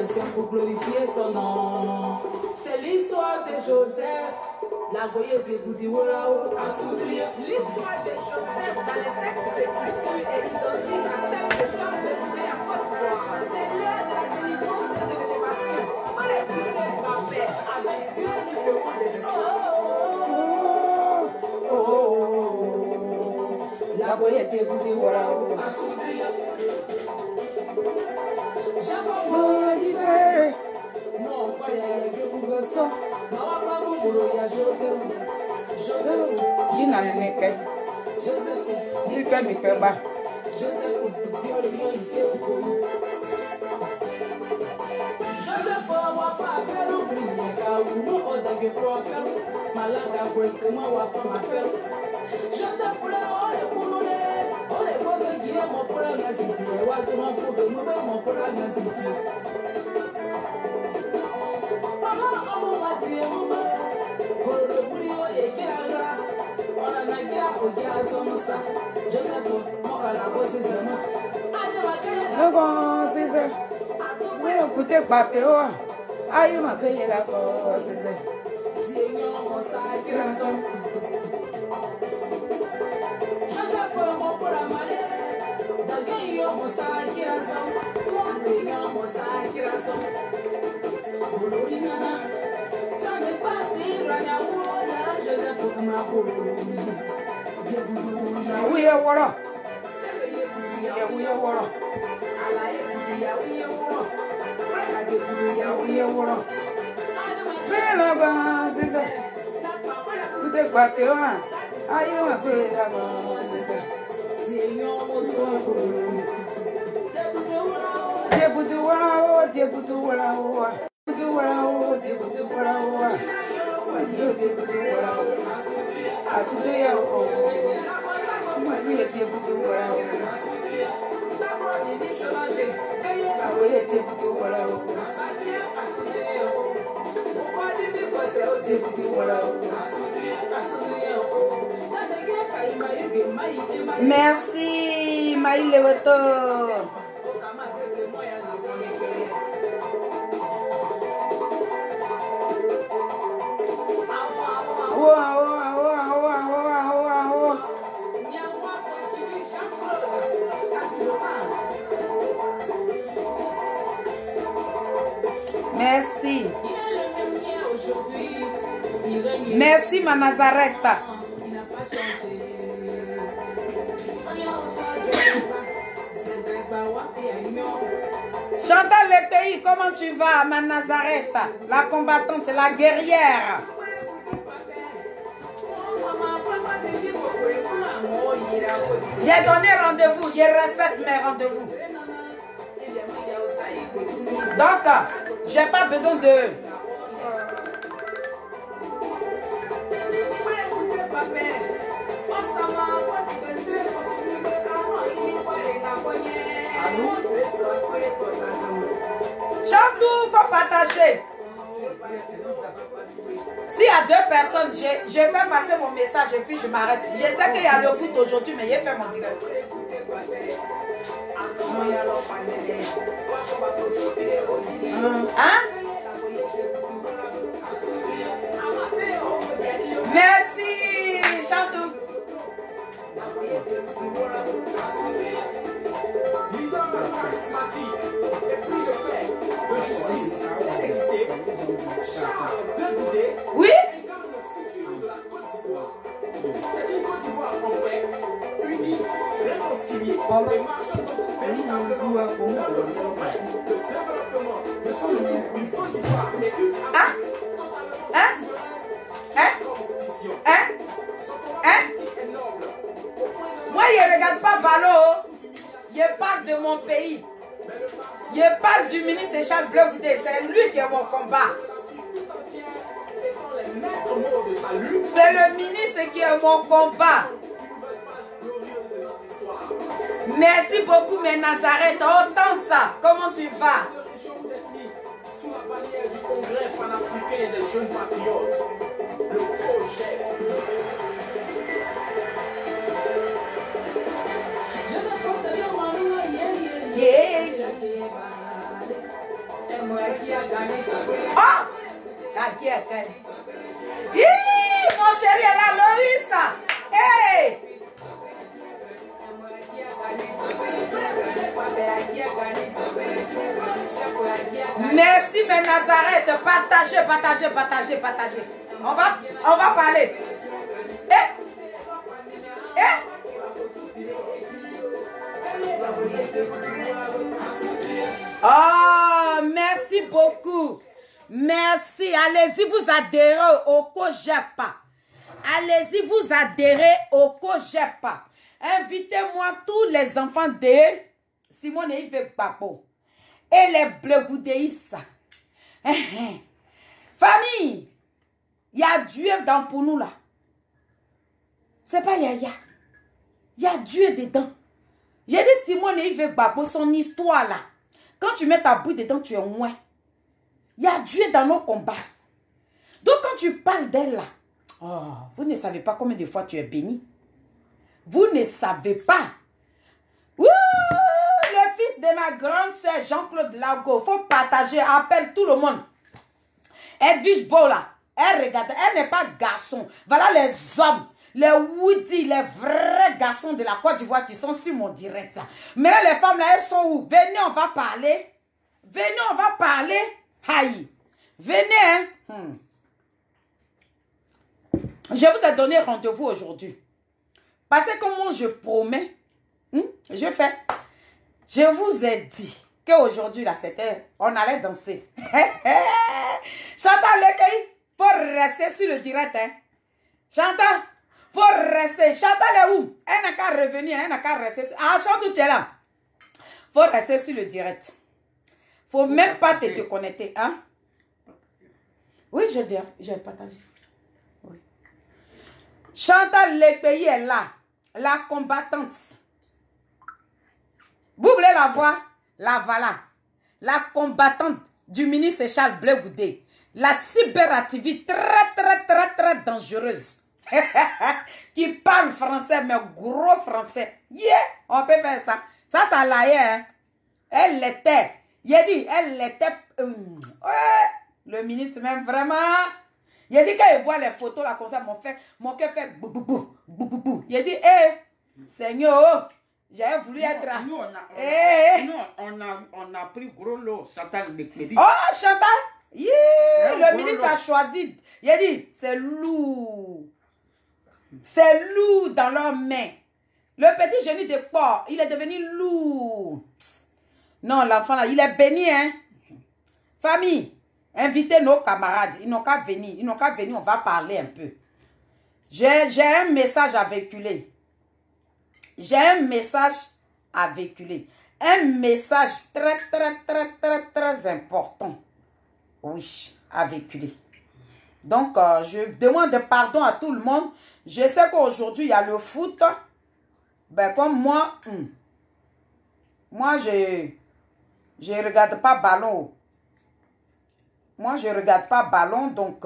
nation pour glorifier son nom. C'est l'histoire de Joseph. La goye de Boudiwolao à Soudria. L'histoire de Joseph dans les textes d'écriture est identique à celle de Charles Béloudet à Côte d'Ivoire. C'est l'heure de la délivrance et de l'élévation. On écoute ma paix. Avec Dieu, nous ferons des espoirs. La goye de Boudiwolao à Soudria. Non, pas ya Gebugoso. Joseph. Écoutez, papier, aïe, ma cueille la cause, c'est merci, Maï Lewoto. Merci. Merci, ma Nazareth. Chantal le pays, comment tu vas, ma Nazareth? La combattante, la guerrière. J'ai donné rendez-vous, je respecte mes rendez-vous. Donc, j'ai pas besoin de... Chantou, faut partager. S'il y a deux personnes, je fais passer mon message et puis je m'arrête. Je sais qu'il y a le foot aujourd'hui, mais je fais mon direct. Hein? Merci, Chantou. Leader charismatique, épris de paix, de justice et d'équité, Charles Béloudet Oui? incarne le futur de la Côte d'Ivoire. C'est une Côte d'Ivoire en paix, unie, réconciliée et marchant véritablement vers le progrès, le développement, et surtout une Côte d'Ivoire et une Afrique totalement souveraine comme vision. Son combat politique est noble. Moi, je ne regarde pas Ballot. Je parle de mon pays. Je parle du ministre Charles Béloudet. C'est lui qui est mon combat. C'est le ministre qui est mon combat. Merci beaucoup, mes Nazareth. Autant ça. Comment tu vas? Sous la bannière du Congrès panafricain des jeunes patriotes, le projet. Oh! La guerre gagne. Mon chéri est là, Loïs. Hey! Merci, mes Nazareth. Partagez, partagez, partagez, partagez. On va parler. Oh, merci beaucoup. Merci. Allez-y, vous adhérez au COGEPA. Allez-y, vous adhérez au COGEPA. Invitez-moi tous les enfants de Simone et Yves Babo. Et les Blegoudéissa. Famille, il y a Dieu dans pour nous là. C'est pas Yaya. Il y a Dieu dedans. J'ai dit Simone et Yves Babo, son histoire là. Quand tu mets ta bouille dedans, tu es moins. Il y a Dieu dans nos combats. Donc quand tu parles d'elle là, oh, vous ne savez pas combien de fois tu es béni. Vous ne savez pas. Ouh, le fils de ma grande soeur Jean-Claude Lago. Il faut partager. Appelle tout le monde. Edwige Bola. Elle regarde. Elle n'est pas garçon. Voilà les hommes. Les Woody. Les vrais garçons de la Côte d'Ivoire qui sont sur mon direct. Mais là, les femmes là, elles sont où? Venez, on va parler. Venez, on va parler. Aïe. Venez. Hein. Je vous ai donné rendez-vous aujourd'hui. Parce que comme je promets, je fais. Je vous ai dit qu'aujourd'hui, là, c'était, on allait danser. Chantal Lekei, faut rester sur le direct. Hein. Chantal, faut rester. Chantal est où? Elle n'a qu'à revenir, elle n'a qu'à rester. Ah, Chantal, tu es là. Faut rester sur le direct. Faut même pas te déconnecter. Hein? Oui, j'ai partagé. Oui. Chantal Lekei est là. La combattante. Vous voulez la voir? La voilà. La combattante du ministre Charles Blé Goudé. La cyberactiviste très dangereuse. Qui parle français, mais gros français. Yeah, on peut faire ça. Ça l'aïe, hein. Elle l'était. Il a dit, elle l'était. Le ministre même vraiment. Il a dit quand il voit les photos là comme ça, mon cœur fait bou bou bou bou bou bou. Il a dit, hé, Seigneur, j'ai voulu être là. On a pris gros lot, Chantal Lekei. Oh, Chantal, yeah, le ministre a choisi. Il a dit, c'est lourd. C'est lourd dans leurs mains. Le petit génie de porc, il est devenu lourd. Non, l'enfant là, il est béni, hein. Famille. Invitez nos camarades. Ils n'ont qu'à venir. Ils n'ont qu'à venir. On va parler un peu. J'ai un message à véhiculer. J'ai un message à véhiculer. Un message très important. Oui, à véhiculer. Donc, je demande pardon à tout le monde. Je sais qu'aujourd'hui, il y a le foot. Ben, comme moi, je regarde pas ballon. Moi, je ne regarde pas ballon, donc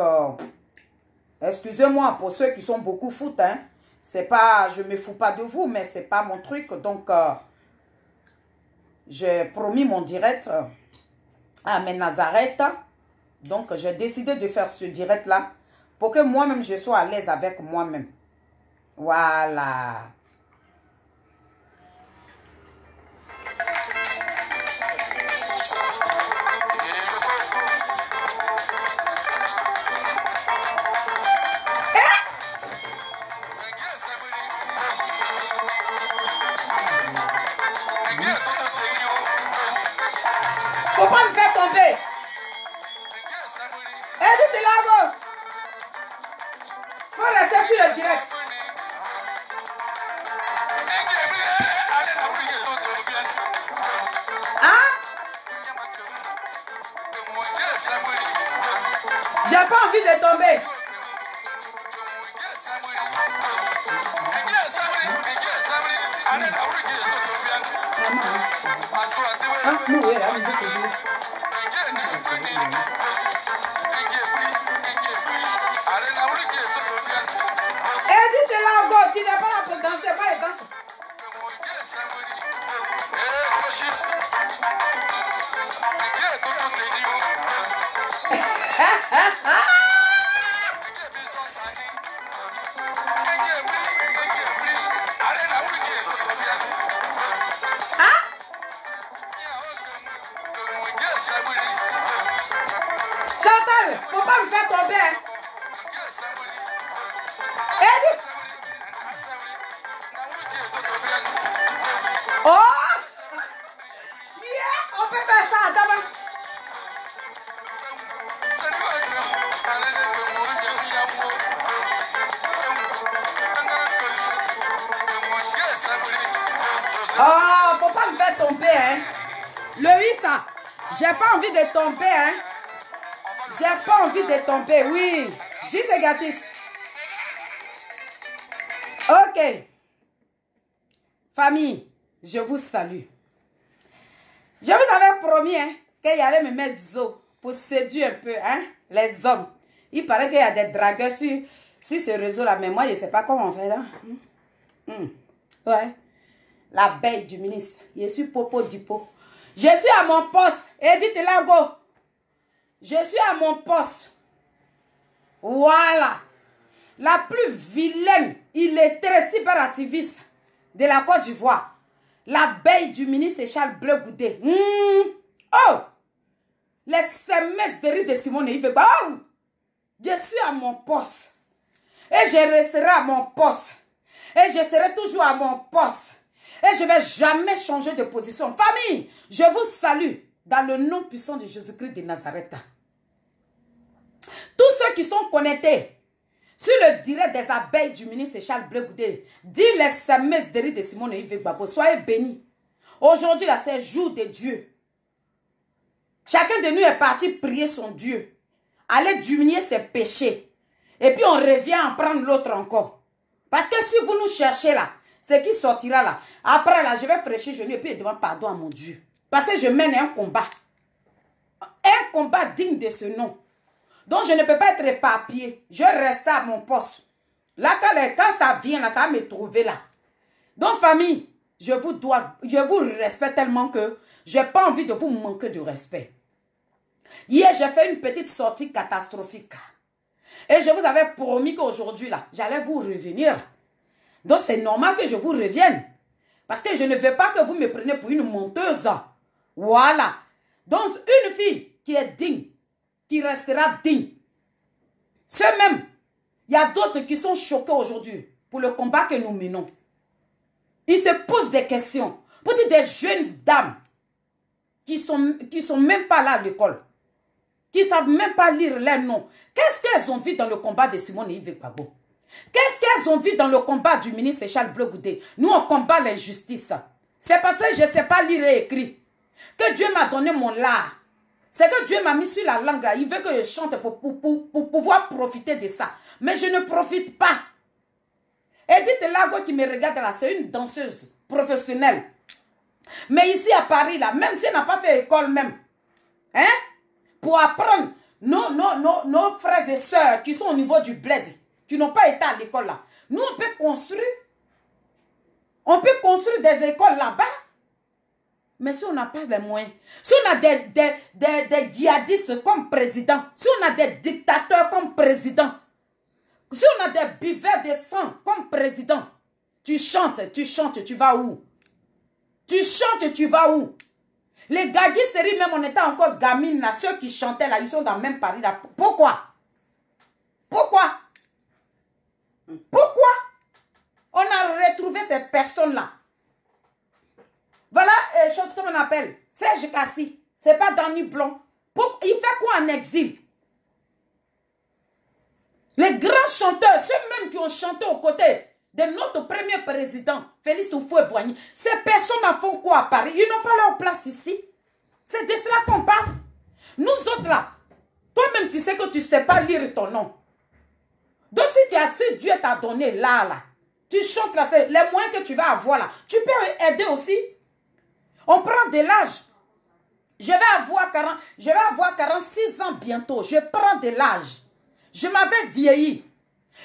excusez-moi pour ceux qui sont beaucoup foot. Hein. C'est pas, je ne me fous pas de vous, mais ce n'est pas mon truc. Donc, j'ai promis mon direct à mes Nazareth. Donc, j'ai décidé de faire ce direct-là pour que moi-même, je sois à l'aise avec moi-même. Voilà. Faut pas me faire tomber. Edith Lago. Faut rester sur le direct. Hein? J'ai pas envie de tomber. Edith Lago, tu n'es pas là pour danser, pas les danser. Michel, faut pas me faire tomber. Hein. Edith. Oh! Yeah, on peut faire ça, attends. Oh, faut pas me faire tomber, hein. Le 8, ça. J'ai pas envie de tomber, hein. J'ai pas envie de tomber, oui. Juste négatif. Ok. Famille, je vous salue. Je vous avais promis, hein, qu'il allait me mettre du zoo pour séduire un peu, hein, les hommes. Il paraît qu'il y a des dragueurs sur ce réseau-là, mais moi, je ne sais pas comment on fait, là. Ouais. L'abeille du ministre. Je suis Popo Dipo. Je suis à mon poste. Edith Lago. Je suis à mon poste. Voilà. La plus vilaine, illettrée, cyberactiviste de la Côte d'Ivoire. L'abeille du ministre Charles Bleu Goudé. Oh! Les SMS de rue de Simone Yves. Oh! Je suis à mon poste. Et je resterai à mon poste. Et je serai toujours à mon poste. Et je ne vais jamais changer de position. Famille, je vous salue dans le nom puissant de Jésus-Christ de Nazareth. Tous ceux qui sont connectés sur le direct des abeilles du ministre Charles Bleu Goudé, dit les SMS de rue de Simone Yves Babo, soyez bénis. Aujourd'hui, là, c'est le jour de Dieu. Chacun de nous est parti prier son Dieu. Aller diminuer ses péchés. Et puis on revient en prendre l'autre encore. Parce que si vous nous cherchez là, c'est qui sortira là. Après là, je vais fraîchir genou et puis je demande pardon à mon Dieu. Parce que je mène un combat. Un combat digne de ce nom. Donc je ne peux pas être éparpillé. Je reste à mon poste. Là, quand ça vient là, ça va me trouver là. Donc famille, je vous respecte tellement que je n'ai pas envie de vous manquer de respect. Hier, j'ai fait une petite sortie catastrophique. Et je vous avais promis qu'aujourd'hui, là, j'allais vous revenir. Donc, c'est normal que je vous revienne. Parce que je ne veux pas que vous me preniez pour une menteuse. Voilà. Donc, une fille qui est digne, qui restera digne. Ceux-mêmes, il y a d'autres qui sont choqués aujourd'hui pour le combat que nous menons. Ils se posent des questions. Pour dire des jeunes dames qui sont même pas là à l'école. Qui ne savent même pas lire leurs noms. Qu'est-ce qu'elles ont vu dans le combat de Simone Yves Babo? Qu'est-ce qu'elles ont vu dans le combat du ministre Charles Bleu Goudé? Nous, on combat l'injustice. C'est parce que je ne sais pas lire et écrire que Dieu m'a donné mon lard. C'est que Dieu m'a mis sur la langue. Il veut que je chante pour pouvoir profiter de ça. Mais je ne profite pas. Edith Lago qui me regarde là, c'est une danseuse professionnelle. Mais ici à Paris, là, même si elle n'a pas fait école même, hein? Pour apprendre nos frères et sœurs qui sont au niveau du bled, qui n'ont pas été à l'école là. Nous, on peut construire. On peut construire des écoles là-bas. Mais si on n'a pas les moyens, si on a des djihadistes comme président, si on a des dictateurs comme président, si on a des buveurs de sang comme président, tu chantes, tu vas où? Tu chantes, tu vas où? Les gadisseries, même on était encore gamines là, ceux qui chantaient là, ils sont dans le même Paris là. Pourquoi? Pourquoi? Pourquoi? On a retrouvé ces personnes-là. Voilà une chose qu'on appelle Serge Kassi. C'est pas Danny Blond. Il fait quoi en exil? Les grands chanteurs, ceux-mêmes qui ont chanté aux côtés de notre premier président, Félix Houphouët-Boigny, ces personnes font quoi à Paris? Ils n'ont pas leur place ici. C'est de cela qu'on parle. Nous autres là, toi-même tu sais que tu ne sais pas lire ton nom. Donc si Dieu t'a donné là, tu chantes là, c'est les moyens que tu vas avoir là. Tu peux aider aussi. On prend de l'âge. Je vais avoir 46 ans bientôt. Je prends de l'âge. Je m'avais vieilli.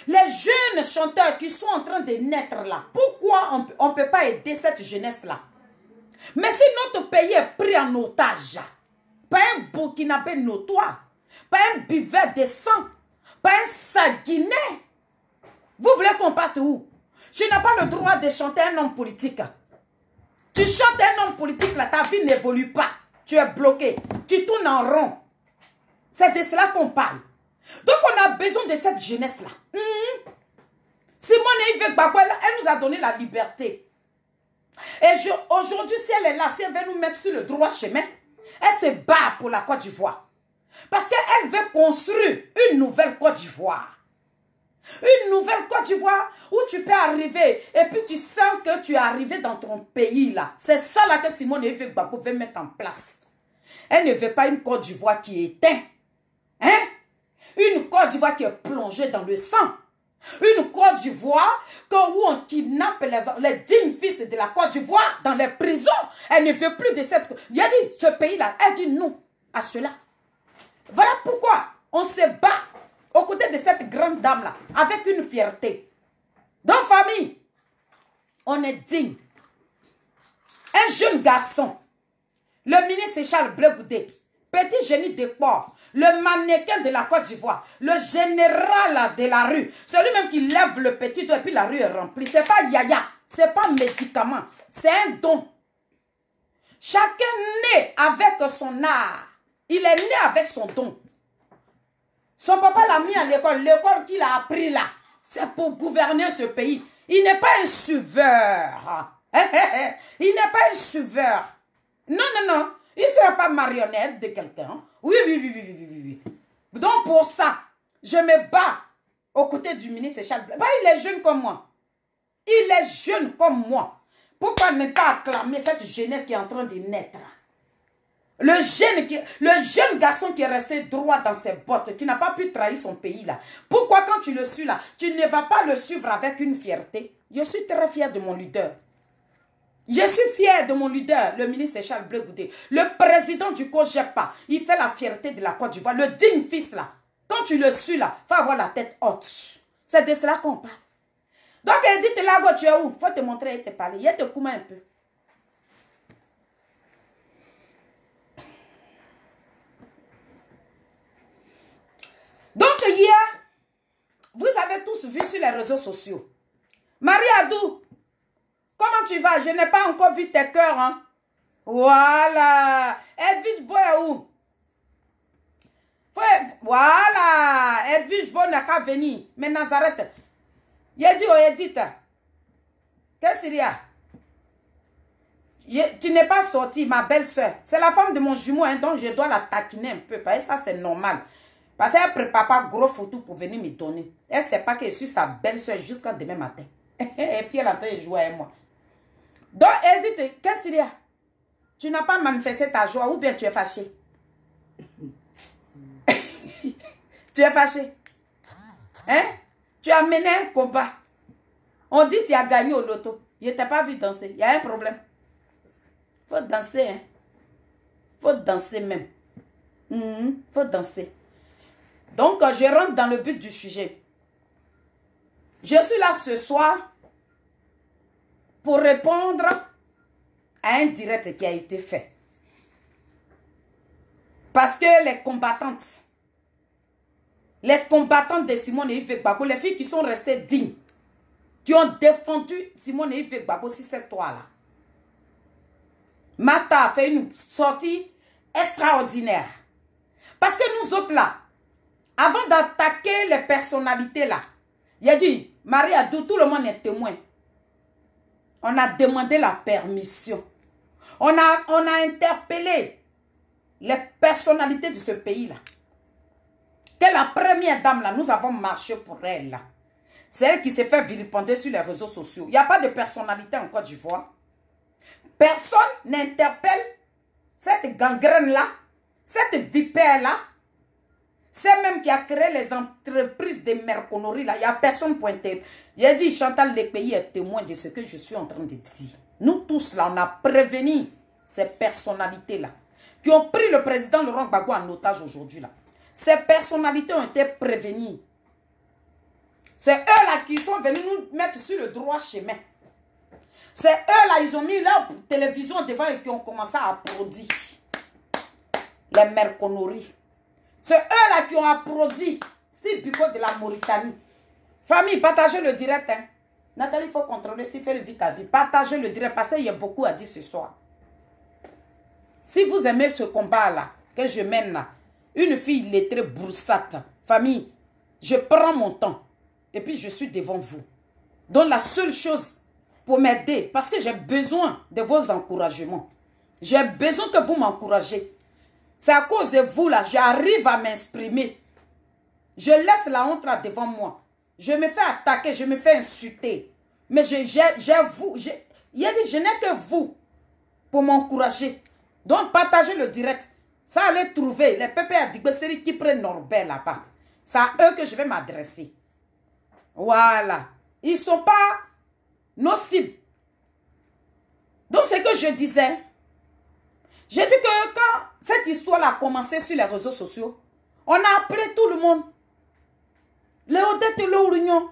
Les jeunes chanteurs qui sont en train de naître là, pourquoi on ne peut pas aider cette jeunesse-là? Mais si notre pays est pris en otage, pas un Burkinabé notoire, pas un buveur de sang, pas un Saguiné, vous voulez qu'on parte où? Tu n'as pas le droit de chanter un homme politique. Tu chantes un homme politique là, ta vie n'évolue pas. Tu es bloqué. Tu tournes en rond. C'est de cela qu'on parle. Donc on a besoin de cette jeunesse-là. Simone Veil Gbagbo, elle nous a donné la liberté. Et aujourd'hui, si elle est là, si elle veut nous mettre sur le droit chemin, elle se bat pour la Côte d'Ivoire. Parce qu'elle veut construire une nouvelle Côte d'Ivoire. Une nouvelle Côte d'Ivoire où tu peux arriver et puis tu sens que tu es arrivé dans ton pays là. C'est ça là que Simone Veil Gbagbo veut mettre en place. Elle ne veut pas une Côte d'Ivoire qui est éteinte. Hein? Une Côte d'Ivoire qui est plongée dans le sang. Une Côte d'Ivoire où on kidnappe les dignes fils de la Côte d'Ivoire dans les prisons. Elle ne veut plus de cette... Il a dit, ce pays-là, elle dit non à cela. Voilà pourquoi on se bat aux côtés de cette grande dame-là, avec une fierté. Dans la famille, on est digne. Un jeune garçon, le ministre Charles Blé Goudé, petit génie de port, le mannequin de la Côte d'Ivoire, le général de la rue, celui-même qui lève le petit doigt et puis la rue est remplie. Ce n'est pas yaya, ce n'est pas médicament, c'est un don. Chacun naît avec son art. Il est né avec son don. Son papa l'a mis à l'école, l'école qu'il a appris là, c'est pour gouverner ce pays. Il n'est pas un suiveur. Il n'est pas un suiveur. Non, non, non. Il ne sera pas marionnette de quelqu'un. Oui, oui, oui, oui, oui, oui, oui. Donc pour ça, je me bats aux côtés du ministre Charles Blé. Bah, il est jeune comme moi. Il est jeune comme moi. Pourquoi ne pas acclamer cette jeunesse qui est en train de naître? Le jeune garçon qui est resté droit dans ses bottes, qui n'a pas pu trahir son pays là. Pourquoi quand tu le suis là, tu ne vas pas le suivre avec une fierté? Je suis très fier de mon leader. Je suis fier de mon leader, le ministre Charles Blé Goudé. Le président du COGEPA, il fait la fierté de la Côte d'Ivoire. Le digne fils là, quand tu le suis là, il faut avoir la tête haute. C'est de cela qu'on parle. Donc elle dit, là, tu es où? Il faut te montrer et te parler. Il te couvre un peu. Donc hier, vous avez tous vu sur les réseaux sociaux. Marie Adou, comment tu vas? Je n'ai pas encore vu tes cœurs. Hein? Voilà. Edwige Bo est où? Voilà. Edwige Bo n'a qu'à venir. Mais Nazareth. Il a dit au Edith. Qu'est-ce qu'il y a? Tu n'es pas sortie, ma belle-sœur. C'est la femme de mon jumeau, hein, donc je dois la taquiner un peu. Parce que ça, c'est normal. Parce qu'elle ne prépare pas gros photos pour venir me donner. Elle ne sait pas que je suis sa belle-sœur jusqu'à demain matin. Et puis elle a peur de jouer avec moi. Donc elle dit, qu'est-ce qu'il y a? Tu n'as pas manifesté ta joie ou bien tu es fâché? Tu es fâché? Hein? Tu as mené un combat. On dit que tu as gagné au loto. Je ne t'ai pas vu danser. Il y a un problème. Il faut danser. Hein? Il faut danser même. Il faut danser. Donc, je rentre dans le but du sujet. Je suis là ce soir pour répondre à un direct qui a été fait. Parce que les combattantes de Simone Veil Gbagbo, les filles qui sont restées dignes, qui ont défendu Simone Veil Gbagbo sur cette toile-là. Mata a fait une sortie extraordinaire. Parce que nous autres là, avant d'attaquer les personnalités là, il a dit, Marie Adou, tout le monde est témoin. On a demandé la permission. On a interpellé les personnalités de ce pays-là. Que la première dame là, nous avons marché pour elle là. C'est elle qui s'est fait vilipender sur les réseaux sociaux. Il n'y a pas de personnalité en Côte d'Ivoire. Personne n'interpelle cette gangrène-là, cette vipère-là. C'est même qui a créé les entreprises de merconneries là. Il n'y a personne pointé. Il a dit, Chantal, le pays est témoin de ce que je suis en train de dire. Nous tous là, on a prévenu ces personnalités-là qui ont pris le président Laurent Gbagbo en otage aujourd'hui là. Ces personnalités ont été prévenues. C'est eux là qui sont venus nous mettre sur le droit chemin. C'est eux là, ils ont mis leur télévision devant et qui ont commencé à applaudir les merconneries. C'est eux là qui ont applaudi Steve Biko de la Mauritanie. Famille, partagez le direct. Hein. Nathalie, il faut contrôler si fait vite ta vie. Partagez le direct parce qu'il y a beaucoup à dire ce soir. Si vous aimez ce combat là, que je mène là, Une fille lettrée broussate. Famille, je prends mon temps. Et puis je suis devant vous. Donc la seule chose pour m'aider, parce que j'ai besoin de vos encouragements. J'ai besoin que vous m'encouragez. C'est à cause de vous là, j'arrive à m'exprimer. Je laisse la honte là devant moi. Je me fais attaquer, je me fais insulter. Mais je n'ai que vous pour m'encourager. Donc partagez le direct. Ça allait trouver les pépés à Digbesseri qui prennent Norbert là-bas. C'est à eux que je vais m'adresser. Voilà. Ils ne sont pas nos cibles. Donc ce que je disais, j'ai dit que quand cette histoire a commencé sur les réseaux sociaux, on a appelé tout le monde. Les Odette Lohurignon,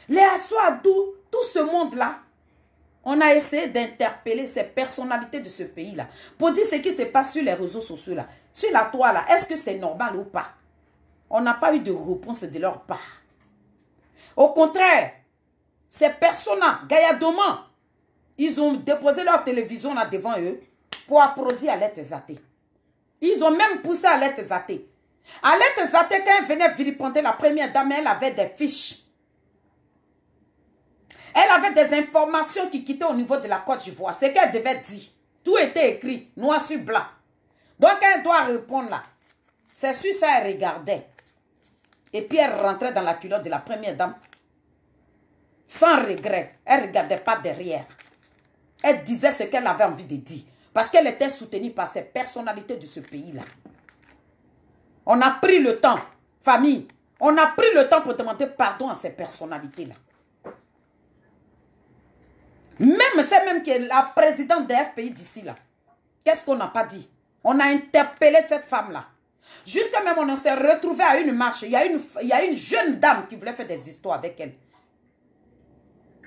les Assoadou, tout ce monde-là. On a essayé d'interpeller ces personnalités de ce pays-là pour dire ce qui se passe sur les réseaux sociaux-là. Sur la toile, là, est-ce que c'est normal ou pas? On n'a pas eu de réponse de leur part. Au contraire, ces personnes-là, Gayadoman, ils ont déposé leur télévision là devant eux pour applaudir Alette Zaté. Ils ont même poussé Alette Zaté. Alette Zaté, quand elle venait vilipender la première dame, elle avait des fiches. Elle avait des informations qui quittaient au niveau de la Côte d'Ivoire. Ce qu'elle devait dire. Tout était écrit, noir sur blanc. Donc elle doit répondre là. C'est sûr ça, elle regardait. Et puis elle rentrait dans la culotte de la première dame. Sans regret. Elle ne regardait pas derrière. Elle disait ce qu'elle avait envie de dire. Parce qu'elle était soutenue par ces personnalités de ce pays-là. On a pris le temps, famille. On a pris le temps pour demander pardon à ces personnalités-là. Même c'est même qui est la présidente des FPI d'ici là. Qu'est-ce qu'on n'a pas dit? On a interpellé cette femme-là. Jusqu'à même on s'est retrouvé à une marche. Il y a une jeune dame qui voulait faire des histoires avec elle.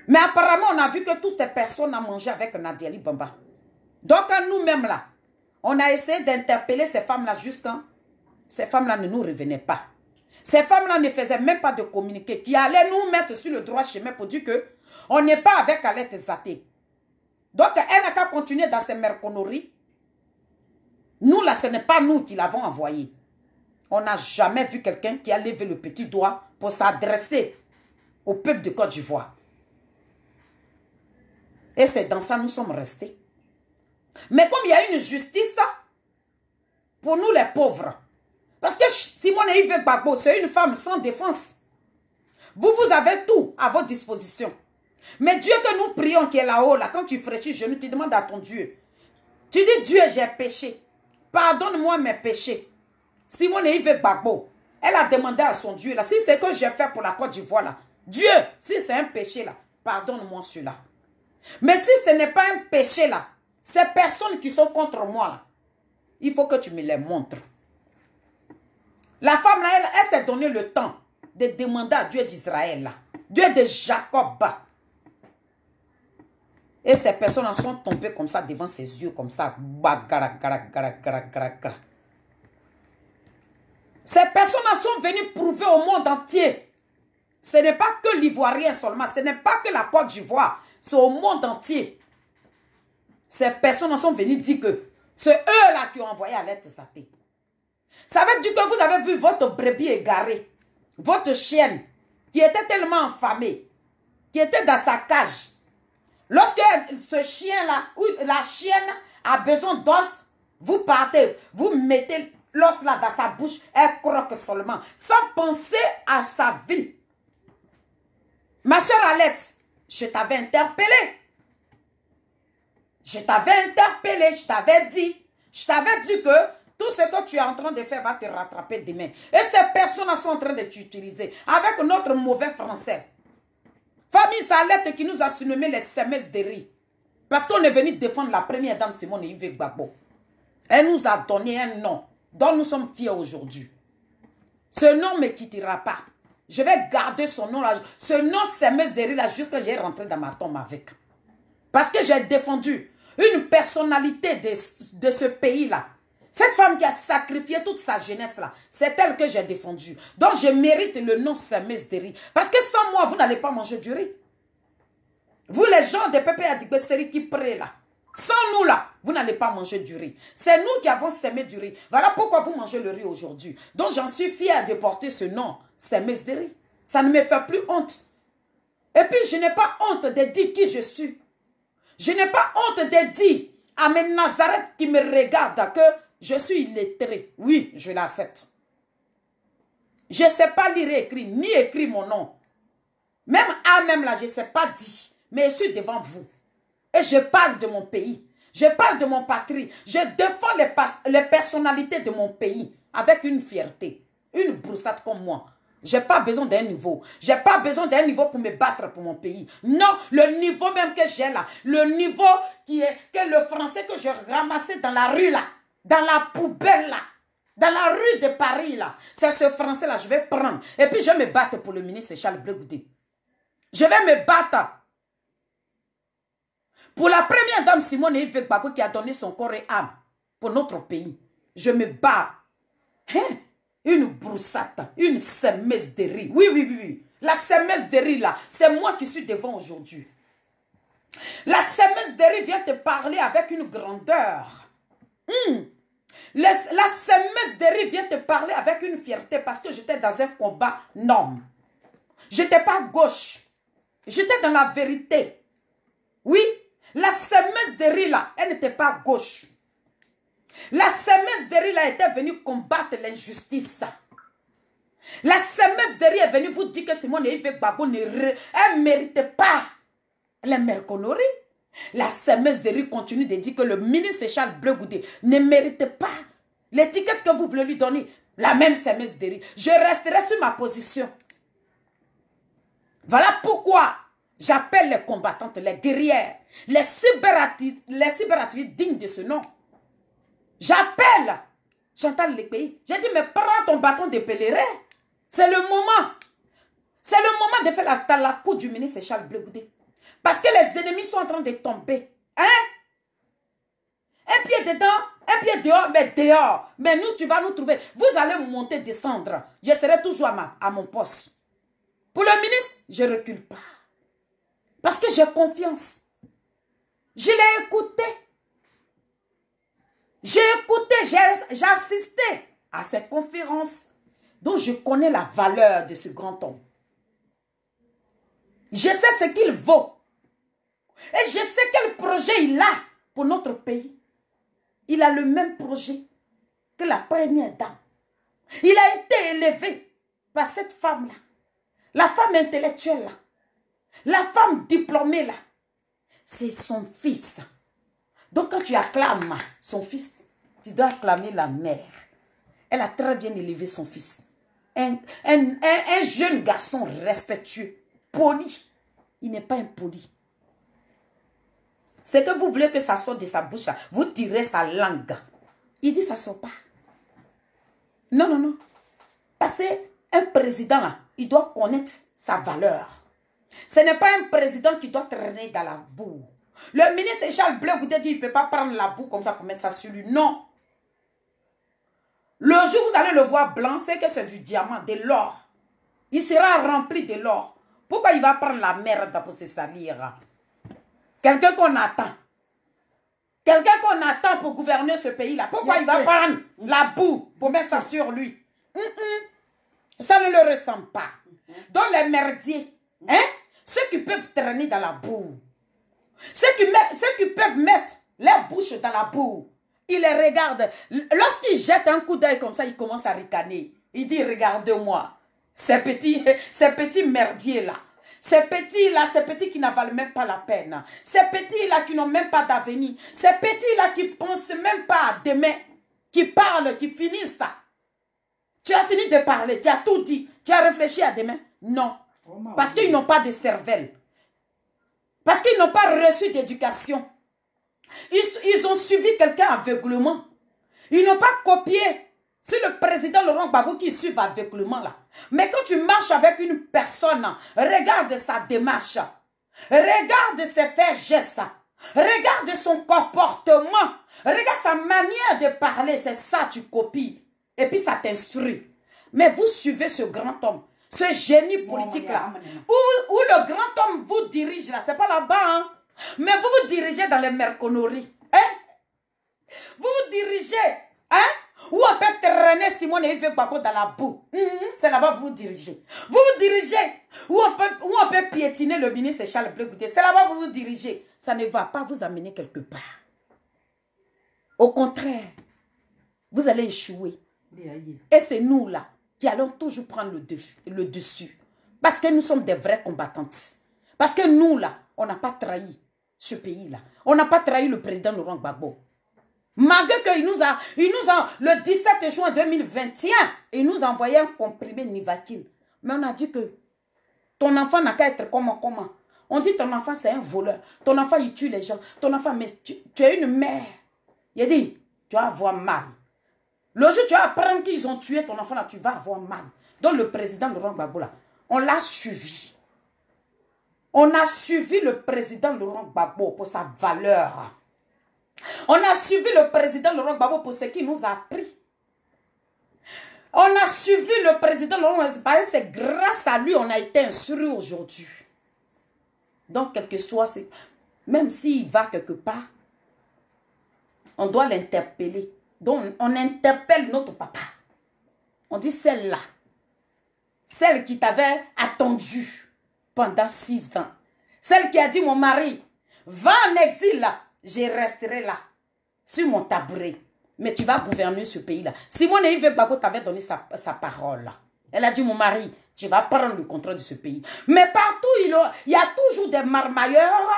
Mais apparemment on a vu que toutes ces personnes ont mangé avec Nadia Ali Bamba. Donc nous-mêmes là, on a essayé d'interpeller ces femmes-là jusqu'à ces femmes-là ne nous revenaient pas. Ces femmes-là ne faisaient même pas de communiqué, qui allaient nous mettre sur le droit chemin pour dire que on n'est pas avec Alette Zaté. Donc, elle n'a qu'à continuer dans ses merconneries. Nous, là, ce n'est pas nous qui l'avons envoyé. On n'a jamais vu quelqu'un qui a levé le petit doigt pour s'adresser au peuple de Côte d'Ivoire. Et c'est dans ça que nous sommes restés. Mais comme il y a une justice pour nous les pauvres, parce que Simone Yves Gbagbo, c'est une femme sans défense. Vous avez tout à votre disposition. Mais Dieu que nous prions qui est là-haut, là, quand tu fraîchis le genou, tu demandes à ton Dieu. Tu dis, Dieu, j'ai péché. Pardonne-moi mes péchés. Simone Yves Gbagbo, elle a demandé à son Dieu, là, si c'est ce que j'ai fait pour la Côte d'Ivoire, là, Dieu, si c'est un péché, là, pardonne-moi cela. Mais si ce n'est pas un péché, là, ces personnes qui sont contre moi, là, il faut que tu me les montres. La femme, là, elle s'est donné le temps de demander à Dieu d'Israël, là, Dieu de Jacob. Et ces personnes sont tombées comme ça devant ses yeux, comme ça. Ces personnes sont venues prouver au monde entier. Ce n'est pas que l'Ivoirien seulement, ce n'est pas que la Côte d'Ivoire, c'est au monde entier. Ces personnes sont venues dire que c'est eux-là qui ont envoyé Alette Zaté. Ça veut dire que vous avez vu votre brebis égarée, votre chienne, qui était tellement affamée, qui était dans sa cage. Lorsque ce chien-là, ou la chienne a besoin d'os, vous partez, vous mettez l'os là dans sa bouche, elle croque seulement, sans penser à sa vie. Ma soeur Alette, je t'avais interpellé. Je t'avais interpellé, je t'avais dit que tout ce que tu es en train de faire va te rattraper demain. Et ces personnes sont en train de t'utiliser avec notre mauvais français. Famille Alette qui nous a surnommé les semelles de riz. Parce qu'on est venu défendre la première dame Simone Yves Gbagbo. Elle nous a donné un nom dont nous sommes fiers aujourd'hui. Ce nom ne me quittera pas. Je vais garder son nom là. Ce nom semelles de riz là jusqu'à ce que j'ai rentré dans ma tombe avec. Parce que j'ai défendu une personnalité de ce pays là. Cette femme qui a sacrifié toute sa jeunesse là, c'est elle que j'ai défendue. Donc je mérite le nom semelles de riz. Parce que sans moi, vous n'allez pas manger du riz. Vous les gens de Pépé Adigbesseri qui prient là, Sans nous là, vous n'allez pas manger du riz. C'est nous qui avons sémé du riz. Voilà pourquoi vous mangez le riz aujourd'hui. Donc j'en suis fière de porter ce nom, Semeuse de riz. Ça ne me fait plus honte. Et puis je n'ai pas honte de dire qui je suis. Je n'ai pas honte de dire à mes Nazareth qui me regardent que je suis illettré. Oui, je l'accepte. Je ne sais pas lire et écrire, ni écrire mon nom. Même même là, je ne sais pas dire. Mais je suis devant vous. Et je parle de mon pays. Je parle de mon patrie. Je défends les personnalités de mon pays avec une fierté. Une broussade comme moi. Je n'ai pas besoin d'un niveau. Je n'ai pas besoin d'un niveau pour me battre pour mon pays. Non, le niveau même que j'ai là. Le niveau que le français que je ramassais dans la rue là. Dans la poubelle là. Dans la rue de Paris là. C'est ce français là, je vais prendre. Et puis je vais me battre pour le ministre Charles Blé Goudé. Je vais me battre. Pour la première dame Simone Yves Gbagbo qui a donné son corps et âme pour notre pays. Je me bats. Hein? Une broussade, une semeuse de riz. Oui, oui, oui, oui. La semeuse de riz là, c'est moi qui suis devant aujourd'hui. La semeuse de riz vient te parler avec une grandeur. La semeuse de riz vient te parler avec une fierté parce que j'étais dans un combat norme. Je n'étais pas gauche. J'étais dans la vérité. Oui. La semeuse de riz là, elle n'était pas gauche. La semeuse de riz là était venue combattre l'injustice. La semeuse de riz est venue vous dire que Simone Yves Gbagbo elle ne méritait pas les merconneries. La semeuse de riz continue de dire que le ministre Charles Blé Goudé ne méritait pas l'étiquette que vous voulez lui donner. La même semeuse de riz. Je resterai sur ma position. Voilà pourquoi j'appelle les combattantes, les guerrières, les cyberactivistes dignes de ce nom. J'appelle Chantal Lekpéi. J'ai dit, mais prends ton bâton de pèlerin. C'est le moment. C'est le moment de faire la talakou du ministre Charles Blé Goudé. Parce que les ennemis sont en train de tomber. Hein? Un pied dedans, un pied dehors, mais dehors. Mais nous, tu vas nous trouver. Vous allez monter, descendre. Je serai toujours à mon poste. Pour le ministre, je ne recule pas. Parce que j'ai confiance. Je l'ai écouté. J'ai écouté, j'ai assisté à ces conférences dont je connais la valeur de ce grand homme. Je sais ce qu'il vaut. Et je sais quel projet il a pour notre pays. Il a le même projet que la première dame. Il a été élevé par cette femme-là. La femme intellectuelle là. La femme diplômée là. C'est son fils. Donc quand tu acclames son fils, tu dois acclamer la mère. Elle a très bien élevé son fils. Un jeune garçon respectueux, poli. Il n'est pas impoli. C'est que vous voulez que ça sorte de sa bouche, vous tirez sa langue. Il dit ça ne sort pas. Non, non, non. Parce qu'un président là, il doit connaître sa valeur. Ce n'est pas un président qui doit traîner dans la boue. Le ministre Charles Blé Goudé dit qu'il ne peut pas prendre la boue comme ça pour mettre ça sur lui. Non. Le jour où vous allez le voir blanc, c'est que c'est du diamant, de l'or. Il sera rempli de l'or. Pourquoi il va prendre la merde pour se salir? Quelqu'un qu'on attend. Quelqu'un qu'on attend pour gouverner ce pays-là. Pourquoi il va prendre la boue pour mettre ça sur lui? Ça ne le ressemble pas. Dans les merdiers, hein? Ceux qui peuvent traîner dans la boue. Ceux qui peuvent mettre leur bouche dans la boue. Il les regarde. Lorsqu'il jette un coup d'œil comme ça, il commence à ricaner. Il dit, regardez-moi. Ces petits merdiers-là. Ces petits qui n'avalent même pas la peine. Ces petits-là qui n'ont même pas d'avenir. Ces petits-là qui ne pensent même pas à demain. Qui parlent, qui finissent ça. Tu as fini de parler, tu as tout dit. Tu as réfléchi à demain? Non. Parce qu'ils n'ont pas de cervelle. Parce qu'ils n'ont pas reçu d'éducation. Ils ont suivi quelqu'un aveuglement. Ils n'ont pas copié. C'est le président Laurent Gbagbo qui suit aveuglement là. Mais quand tu marches avec une personne, regarde sa démarche. Regarde ses faits, gestes. Regarde son comportement. Regarde sa manière de parler. C'est ça, tu copies. Et puis ça t'instruit. Mais vous suivez ce grand homme. Ce génie politique là. Où le grand homme vous dirige là. C'est pas là-bas. Hein? Mais vous vous dirigez dans les merconneries. Hein? Vous vous dirigez. Hein? Ou on peut traîner Simone et Yves Gbagbo dans la boue. C'est là-bas que vous vous dirigez. Vous vous dirigez. Ou on peut piétiner le ministre Charles Blé Goudé. C'est là-bas que vous vous dirigez. Ça ne va pas vous amener quelque part. Au contraire, vous allez échouer. Et c'est nous là qui allons toujours prendre le dessus. Parce que nous sommes des vrais combattantes. Parce que nous là, on n'a pas trahi ce pays-là. On n'a pas trahi le président Laurent Gbagbo. Malgré qu'il nous a, le 17 juin 2021, il nous a envoyé un comprimé Nivaquine. Mais on a dit que ton enfant n'a qu'à être comment. On dit ton enfant c'est un voleur. Ton enfant il tue les gens. Ton enfant, mais tu es une mère. Il a dit, tu vas avoir mal. Le jour où tu vas apprendre qu'ils ont tué ton enfant là, tu vas avoir mal. Donc le président Laurent Gbagbo là, on l'a suivi. On a suivi le président Laurent Gbagbo pour sa valeur. On a suivi le président Laurent Gbagbo pour ce qu'il nous a appris. On a suivi le président Laurent Gbagbo. C'est grâce à lui qu'on a été instruit aujourd'hui. Donc, quel que soit, même s'il va quelque part, on doit l'interpeller. Donc, on interpelle notre papa. On dit celle-là, celle qui t'avait attendu pendant 6 ans. Celle qui a dit, mon mari, va en exil là. Je resterai là, sur mon tabouret. Mais tu vas gouverner ce pays-là. Simone Yves Gbagbo t'avait donné sa parole. Elle a dit, mon mari, tu vas prendre le contrôle de ce pays. Mais partout, il y a toujours des marmailleurs.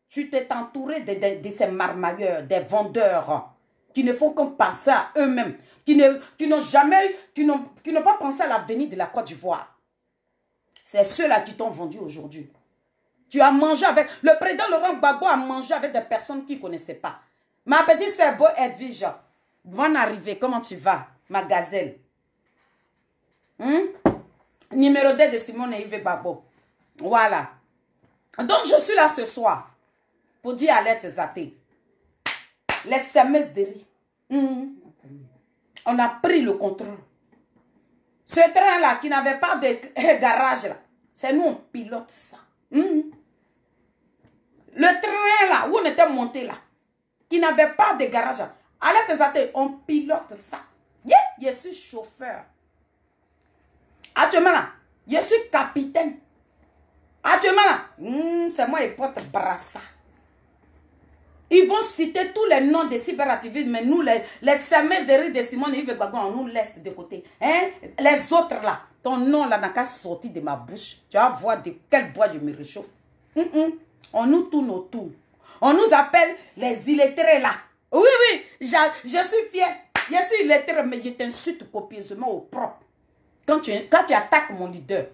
Tu t'es entouré de ces marmailleurs, des vendeurs, qui ne font qu'en penser à eux-mêmes, qui n'ont pas pensé à l'avenir de la Côte d'Ivoire. C'est ceux-là qui t'ont vendu aujourd'hui. Tu as mangé avec... Le président Laurent Gbagbo a mangé avec des personnes qu'il ne connaissait pas. Ma petite sœur Edwige, bonne arrivée, comment tu vas, ma gazelle? Numéro 2 de Simone Yves Gbagbo. Voilà. Donc je suis là ce soir pour dire à Alerte Zaté, les semeuses de riz, on a pris le contrôle. Ce train-là qui n'avait pas de garage, c'est nous on pilote ça. Le train là, où on était monté là, qui n'avait pas de garage, Alerte Zaté, on pilote ça. Je suis chauffeur. Actuellement là, je suis capitaine. Actuellement là, c'est moi et porte brassard. Ils vont citer tous les noms des cyberactivistes, mais nous, les semelles de riz de Simone Yves Gbagbo, on nous laisse de côté. Hein? Les autres là, ton nom là n'a qu'à sortir de ma bouche. Tu vas voir de quel bois je me réchauffe. On nous tourne autour. On nous appelle les illettrés là. Oui, je suis fier. Je suis illettré, mais je t'insulte copieusement au propre. Quand tu attaques mon leader.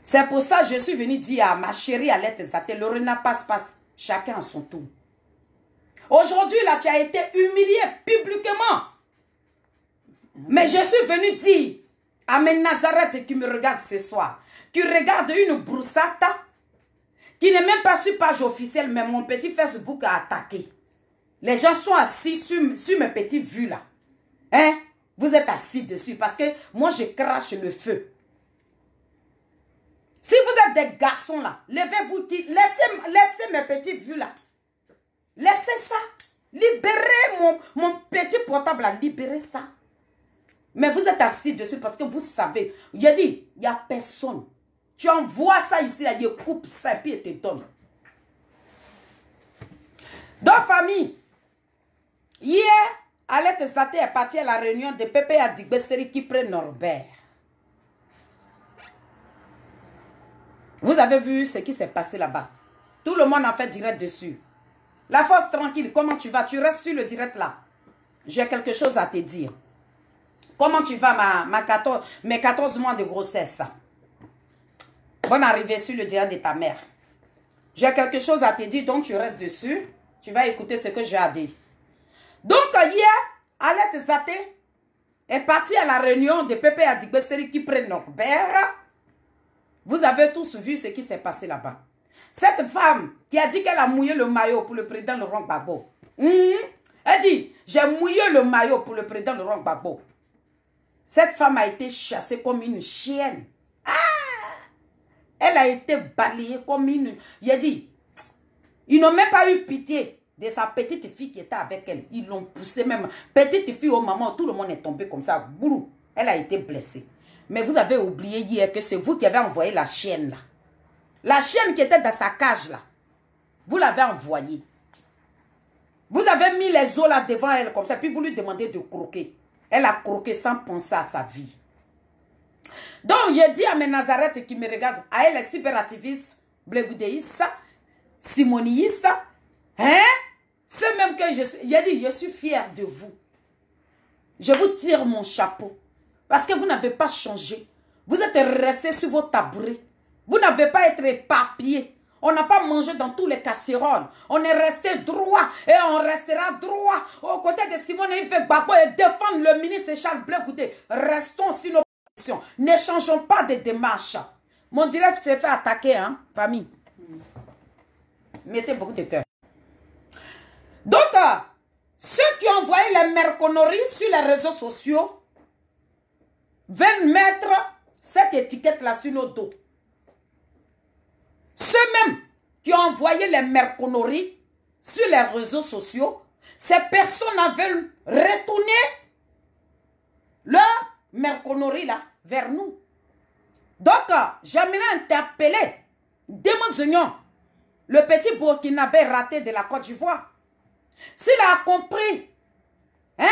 C'est pour ça que je suis venue dire à ma chérie Alerte Zaté, Lorena passe, chacun à son tour. Aujourd'hui, là, tu as été humilié publiquement. Mais je suis venue dire à mes Nazareth qui me regardent ce soir, qui regardent une broussata, qui n'est même pas sur page officielle, mais mon petit Facebook a attaqué. Les gens sont assis sur mes petites vues là. Hein? Vous êtes assis dessus parce que moi, je crache le feu. Si vous êtes des garçons là, levez-vous, laissez mes petites vues là. Laissez ça. Libérez mon petit portable là, libérez ça. Mais vous êtes assis dessus parce que vous savez. J'ai dit, il n'y a personne. Tu envoies ça ici, là, je coupe ça et puis je te donne. Donc famille, hier, Alerte Zaté est partie à la réunion de PPA Digbesseri qui prend Norbert. Vous avez vu ce qui s'est passé là-bas. Tout le monde a fait direct dessus. La force tranquille, comment tu vas? Tu restes sur le direct là. J'ai quelque chose à te dire. Comment tu vas mes 14 mois de grossesse? Bonne arrivée sur le direct de ta mère. J'ai quelque chose à te dire, donc tu restes dessus. Tu vas écouter ce que j'ai à dire. Donc hier, Alerte Zaté est partie à la réunion de PPA Digbesseri qui prend Norbert. Vous avez tous vu ce qui s'est passé là-bas. Cette femme qui a dit qu'elle a mouillé le maillot pour le président Laurent Gbagbo. Elle dit, j'ai mouillé le maillot pour le président Laurent Gbagbo. Cette femme a été chassée comme une chienne. Elle a été balayée comme une... J'ai dit, ils n'ont même pas eu pitié de sa petite fille qui était avec elle. Ils l'ont poussée même. Petite fille, oh maman, tout le monde est tombé comme ça. Boulou, elle a été blessée. Mais vous avez oublié hier que c'est vous qui avez envoyé la chienne là. La chienne qui était dans sa cage là. Vous l'avez envoyée. Vous avez mis les os là devant elle comme ça. Puis vous lui demandez de croquer. Elle a croqué sans penser à sa vie. Donc j'ai dit à mes Nazareth qui me regardent, à elle les cyberactivistes, Blegoudéistes, Simonistes, hein? Ceux même que je suis, j'ai dit, je suis fière de vous. Je vous tire mon chapeau. Parce que vous n'avez pas changé. Vous êtes restés sur vos tabourets. Vous n'avez pas été éparpillés. On n'a pas mangé dans tous les casseroles. On est resté droit et on restera droit aux côtés de Simone Gbagbo et défendre le ministre Charles Blé Goudé. Restons sur nos positions. Ne changeons pas de démarche. Mon direct s'est fait attaquer, hein, famille. Mettez beaucoup de cœur. Donc, ceux qui ont envoyé les merconneries sur les réseaux sociaux veulent mettre cette étiquette-là sur nos dos. Ceux-mêmes qui ont envoyé les merconneries sur les réseaux sociaux, ces personnes veulent retourner leur merconnerie là vers nous. Donc, j'aimerais interpeller Démon Zignon, le petit Burkinabé raté de la Côte d'Ivoire. S'il a compris, hein,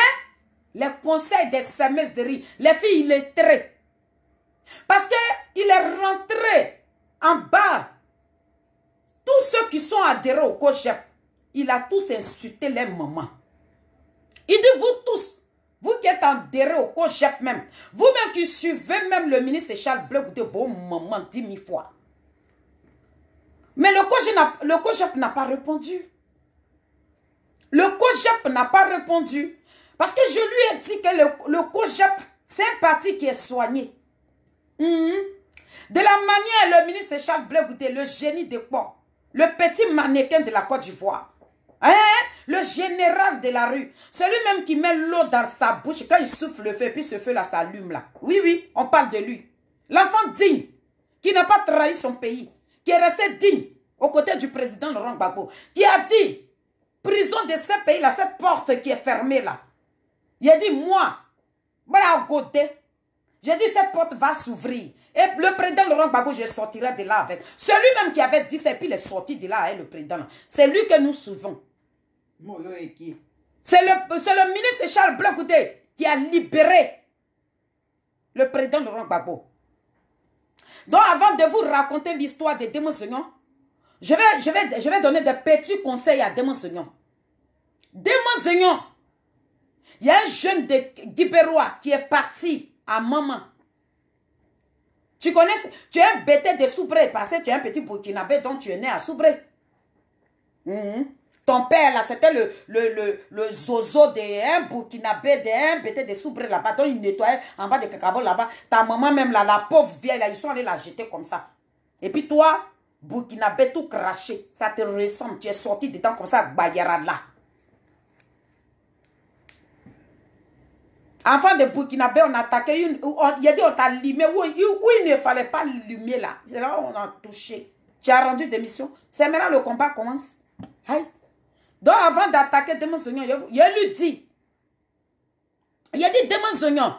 les conseils des semeuses de riz, les filles illettrées, parce qu'il est rentré en bas. Tous ceux qui sont adhérés au COJEP, il a tous insulté les mamans. Il dit, vous tous, vous qui êtes adhérés au COJEP même, vous-même qui suivez même le ministre Charles Blé Goudé, vos mamans 10 000 fois. Mais le COJEP n'a pas répondu. Le COJEP n'a pas répondu. Parce que je lui ai dit que le COJEP, c'est un parti qui est soigné. De la manière, le ministre Charles Blé Goudé, le génie de quoi? Le petit mannequin de la Côte d'Ivoire. Hein? Le général de la rue. Celui-même qui met l'eau dans sa bouche quand il souffle le feu, puis ce feu-là s'allume là. Oui, oui, on parle de lui. L'enfant digne, qui n'a pas trahi son pays, qui est resté digne aux côtés du président Laurent Gbagbo, qui a dit, prison de ce pays-là, cette porte qui est fermée là. Il a dit, moi, voilà Godé, j'ai dit, cette porte va s'ouvrir. Et le président Laurent Gbagbo, je sortirai de là avec. Celui-même qui avait dit ça, et puis il est sorti de là avec le président. C'est lui que nous suivons. C'est le ministre Charles Blé Goudé qui a libéré le président Laurent Gbagbo. Donc avant de vous raconter l'histoire de Démon Zignon, je vais donner des petits conseils à Démon Zignon. Démon Zignon, il y a un jeune de Guibérois qui est parti à Maman. Tu connais, tu es un bêté de Soubré parce que tu es un petit Burkinabé donc tu es né à Soubré. Ton père là, c'était le zozo d'un Burkinabé, d'un bêté de Soubré là-bas. Donc il nettoyait en bas de Kakabo là-bas. Ta maman même là, la pauvre vieille là, ils sont allés la jeter comme ça. Et puis toi, Burkinabé tout craché, ça te ressemble. Tu es sorti dedans comme ça, Bayara là. Enfant de Burkinabé, on a attaqué une. Il a dit on t'a limé. Où il ne fallait pas limer là. C'est là où on a touché. Tu as rendu démission. C'est maintenant le combat commence. Aïe. Donc avant d'attaquer Démon Zignon, il lui dit. Il a dit Démon Zignon.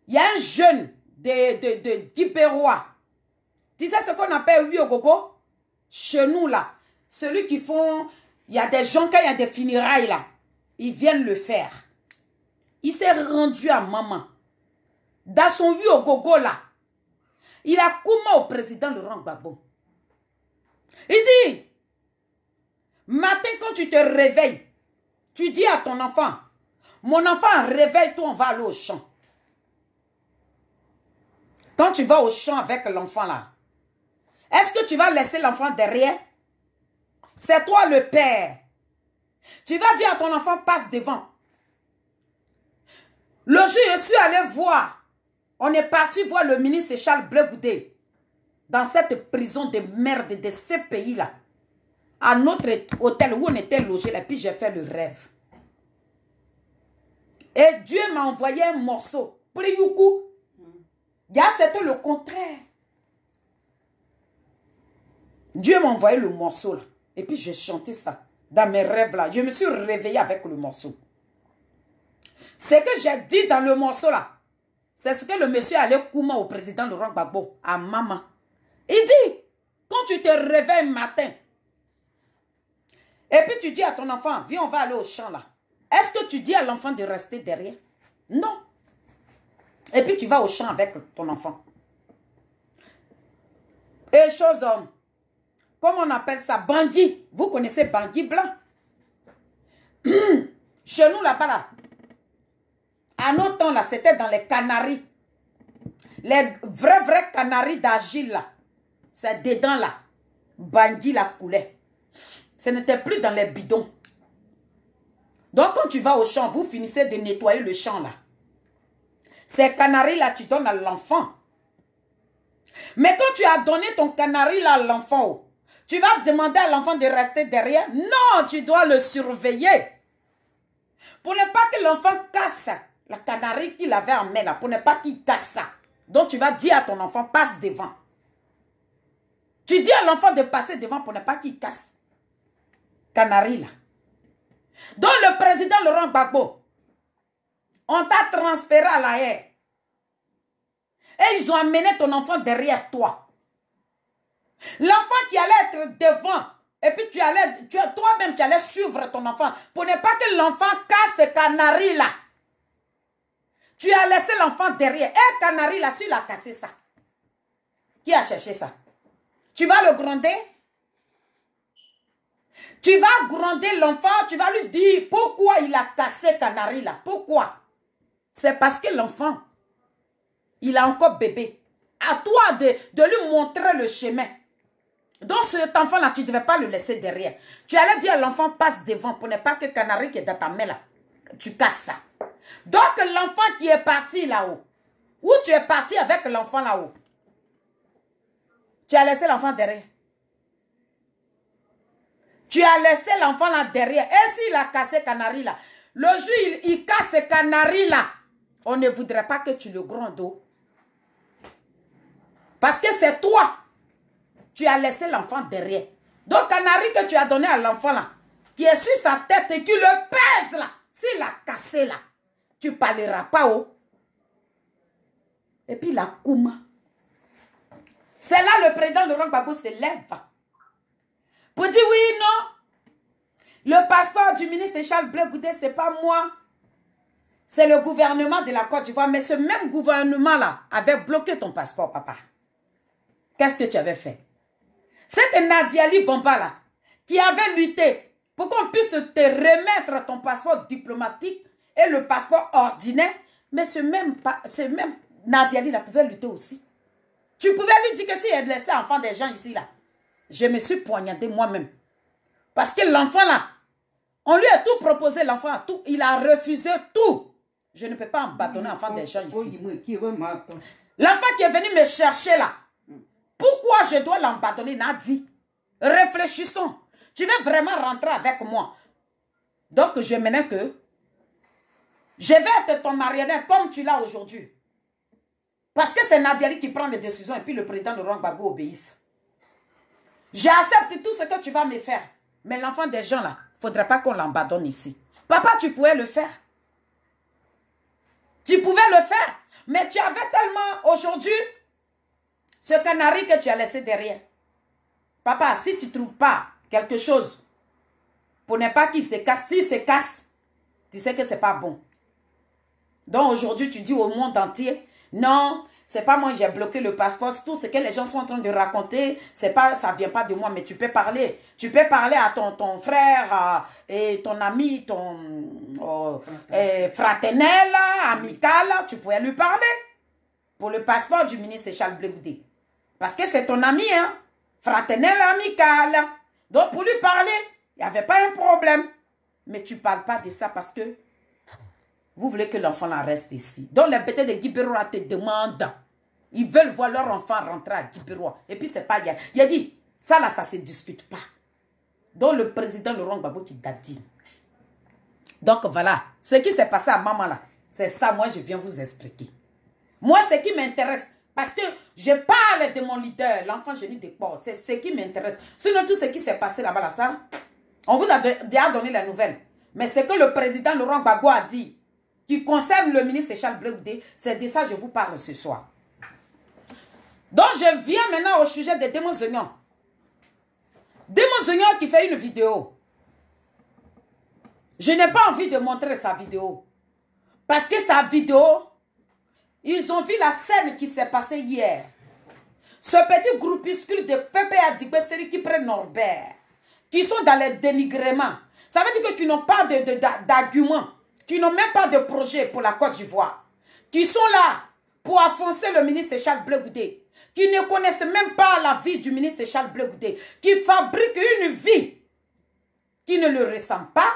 Il y a un jeune de Guibérois. Tu sais ce qu'on appelle oui au gogo? Chez nous là. Celui qui font. Il y a des gens quand il y a des funérailles là. Ils viennent le faire. Il s'est rendu à Maman. Dans son oui au gogo là. Il a commandé au président Laurent Gbagbo. Il dit, matin quand tu te réveilles, tu dis à ton enfant, mon enfant réveille-toi, on va aller au champ. Quand tu vas au champ avec l'enfant là, est-ce que tu vas laisser l'enfant derrière? C'est toi le père. Tu vas dire à ton enfant, passe devant. Le jour, je suis allé voir. On est parti voir le ministre Charles Blé Goudé dans cette prison de merde de ce pays-là. À notre hôtel où on était logé là. Puis j'ai fait le rêve. Et Dieu m'a envoyé un morceau. Priyoukou. C'était le contraire. Dieu m'a envoyé le morceau là. Et puis j'ai chanté ça. Dans mes rêves là. Je me suis réveillée avec le morceau. Ce que j'ai dit dans le morceau là, c'est ce que le monsieur allait Kouma au président Laurent Gbagbo, à maman. Il dit, quand tu te réveilles matin, et puis tu dis à ton enfant, viens on va aller au champ là. Est-ce que tu dis à l'enfant de rester derrière? Non. Et puis tu vas au champ avec ton enfant. Et chose homme, comment on appelle ça? Bangui. Vous connaissez Bangui blanc? Chez nous là-bas là. À nos temps là, c'était dans les Canaries. Les vrais Canaries d'Agile là. C'est dedans là. Bangui la coulait. Ce n'était plus dans les bidons. Donc quand tu vas au champ, vous finissez de nettoyer le champ là. Ces canaries là, tu donnes à l'enfant. Mais quand tu as donné ton canari là à l'enfant, tu vas demander à l'enfant de rester derrière? Non, tu dois le surveiller. Pour ne pas que l'enfant casse la canarie qu'il avait en main là, pour ne pas qu'il casse ça. Donc tu vas dire à ton enfant, passe devant. Tu dis à l'enfant de passer devant pour ne pas qu'il casse. Canari là. Donc le président Laurent Gbagbo, on t'a transféré à la haie. Et ils ont amené ton enfant derrière toi. L'enfant qui allait être devant. Et puis toi-même tu allais suivre ton enfant. Pour ne pas que l'enfant casse ce canari là. Tu as laissé l'enfant derrière. Et canari là, s'il a cassé ça. Qui a cherché ça? Tu vas le gronder? Tu vas gronder l'enfant, tu vas lui dire pourquoi il a cassé canari là. Pourquoi? C'est parce que l'enfant, il est encore bébé. À toi de lui montrer le chemin. Donc cet enfant-là, tu ne devais pas le laisser derrière. Tu allais dire à l'enfant, passe devant pour ne pas que le canari qui est dans ta main là, tu casses ça. Donc l'enfant qui est parti là-haut, où tu es parti avec l'enfant là-haut, tu as laissé l'enfant derrière. Tu as laissé l'enfant là derrière. Et s'il a cassé canari là, le jour il casse ce canari là, on ne voudrait pas que tu le grondes. Parce que c'est toi. Tu as laissé l'enfant derrière. Donc canari que tu as donné à l'enfant là, qui est sur sa tête et qui le pèse là, s'il a cassé là, tu ne parleras pas. Et puis la Kouma. C'est là le président Laurent Gbagbo se lève. Pour dire oui, non. Le passeport du ministre Charles Blé Goudé, ce n'est pas moi. C'est le gouvernement de la Côte d'Ivoire. Mais ce même gouvernement-là avait bloqué ton passeport, papa. Qu'est-ce que tu avais fait? C'était Nadiali Bamba-là qui avait lutté pour qu'on puisse te remettre ton passeport diplomatique et le passeport ordinaire. Mais ce même Nadiali-là pouvait lutter aussi. Tu pouvais lui dire que si elle laissait enfant des gens ici, là, je me suis poignardé moi-même. Parce que l'enfant là, on lui a tout proposé, l'enfant a tout, il a refusé tout. Je ne peux pas abandonner l'enfant des gens ici. L'enfant qui est venu me chercher là, pourquoi je dois l'abandonner, Nadi? Réfléchissons. Tu veux vraiment rentrer avec moi? Donc je menais que je vais être ton marionnette comme tu l'as aujourd'hui. Parce que c'est Nadiali qui prend les décisions et puis le président Laurent Gbagbo obéisse. J'accepte tout ce que tu vas me faire. Mais l'enfant des gens là, il ne faudrait pas qu'on l'abandonne ici. Papa, tu pouvais le faire. Tu pouvais le faire. Mais tu avais tellement aujourd'hui ce canari que tu as laissé derrière. Papa, si tu ne trouves pas quelque chose pour ne pas qu'il se casse, s'il se casse, tu sais que ce n'est pas bon. Donc aujourd'hui, tu dis au monde entier, non, c'est pas moi, j'ai bloqué le passeport. Tout ce que les gens sont en train de raconter, ça ne vient pas de moi, mais tu peux parler. Tu peux parler à ton frère et ton ami, ton fraternel, amical. Tu pouvais lui parler pour le passeport du ministre Charles Blé Goudé. Parce que c'est ton ami, hein, fraternel, amical. Donc pour lui parler, il n'y avait pas un problème. Mais tu ne parles pas de ça parce que vous voulez que l'enfant là reste ici. Donc les bêtes de Guibérois te demandent. Ils veulent voir leur enfant rentrer à Guibérois. Et puis c'est pas... Il a dit, ça là, ça ne se discute pas. Donc le président Laurent Gbagbo qui t'a dit. Donc voilà, ce qui s'est passé à maman là, c'est ça, moi je viens vous expliquer. Moi, ce qui m'intéresse, Parce que je parle de mon leader, l'enfant génie des porcs. C'est ce qui m'intéresse. Sinon, tout ce qui s'est passé là-bas, là, ça, on vous a déjà donné la nouvelle. Mais ce que le président Laurent Gbagbo a dit, qui concerne le ministre Charles Blé Goudé, c'est de ça que je vous parle ce soir. Donc, je viens maintenant au sujet de Démon Zognon. Démon Zognon qui fait une vidéo. Je n'ai pas envie de montrer sa vidéo. Parce que sa vidéo, ils ont vu la scène qui s'est passée hier. Ce petit groupuscule de Pépé Adigbesseri qui prennent Norbert, qui sont dans le dénigrement. Ça veut dire qu'ils n'ont pas d'arguments, qui n'ont même pas de projet pour la Côte d'Ivoire, qui sont là pour affoncer le ministre Charles Blé Goudé, qui ne connaissent même pas la vie du ministre Charles Blé Goudé, qui fabriquent une vie qui ne le ressemble pas,